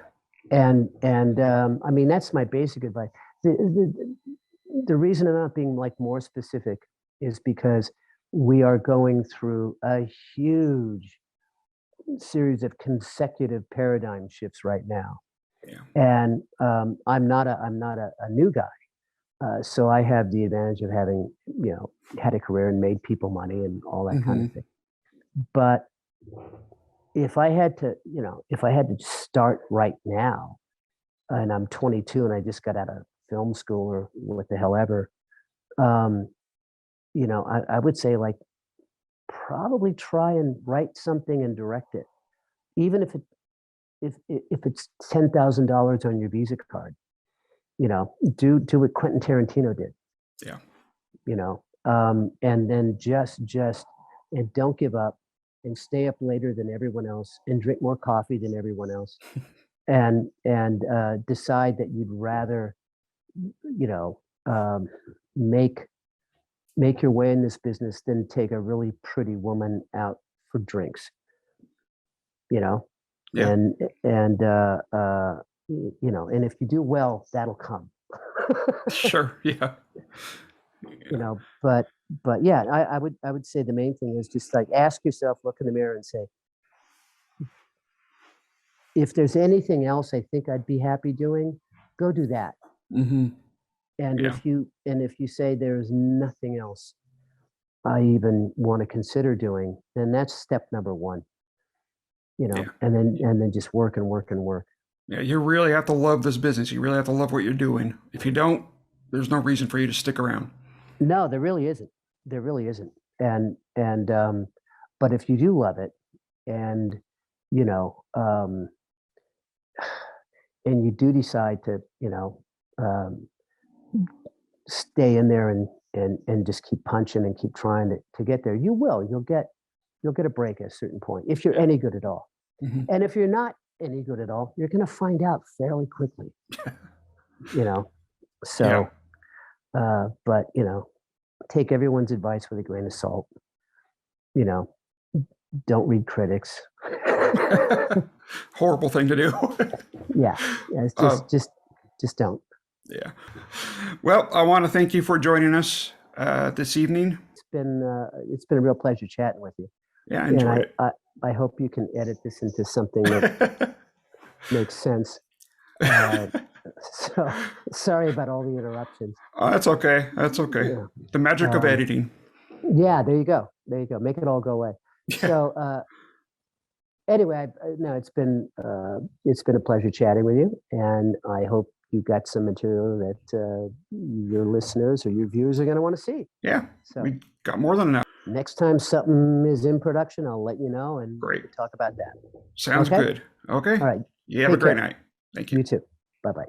And I mean, that's my basic advice. The reason I'm not being like more specific is because we are going through a huge series of consecutive paradigm shifts right now. Yeah. And I'm not a new guy, so I have the advantage of having had a career and made people money and all that kind of Mhm. thing. But if I had to start right now, and I'm 22 and I just got out of film school or what the hell ever, um, I would say, like, probably try and write something and direct it, even if if it's $10,000 on your Visa card, do what Quentin Tarantino did. Yeah. And then just and don't give up, and stay up later than everyone else, and drink more coffee than everyone else, and decide that you'd rather, make your way in this business than take a really pretty woman out for drinks. Yeah. And if you do well, that'll come. Sure. Yeah. But yeah, I would say the main thing is just like ask yourself, look in the mirror and say, if there's anything else I think I'd be happy doing, go do that. Mm-hmm. And Yeah. if you say there's nothing else I even want to consider doing, then that's step number one. Yeah. And then just work and work and work. Yeah, you really have to love this business. You really have to love what you're doing. If you don't, there's no reason for you to stick around. No, there really isn't. There really isn't. And but if you do love it, and and you do decide to stay in there and just keep punching and keep trying to get there, you'll get a break at a certain point if you're any good at all. Mm-hmm. And if you're not any good at all, you're going to find out fairly quickly. So but take everyone's advice with a grain of salt. Don't read critics. Horrible thing to do. Yeah, it's just don't. Yeah. Well, I want to thank you for joining us this evening. It's been a real pleasure chatting with you. Yeah, I enjoyed it. I hope you can edit this into something that makes sense. So sorry about all the interruptions. That's okay. That's okay. Yeah. The magic of editing. Yeah, there you go. Make it all go away. Yeah. So anyway, it's been a pleasure chatting with you, and I hope you got some material that your listeners or your viewers are going to want to see. Yeah, So we got more than enough. next time something is in production, I'll let you know, and Great. we'll talk about that. Sounds Okay? good. Okay. All right. You have a Take great care. night. Thank you. You too. Bye-bye.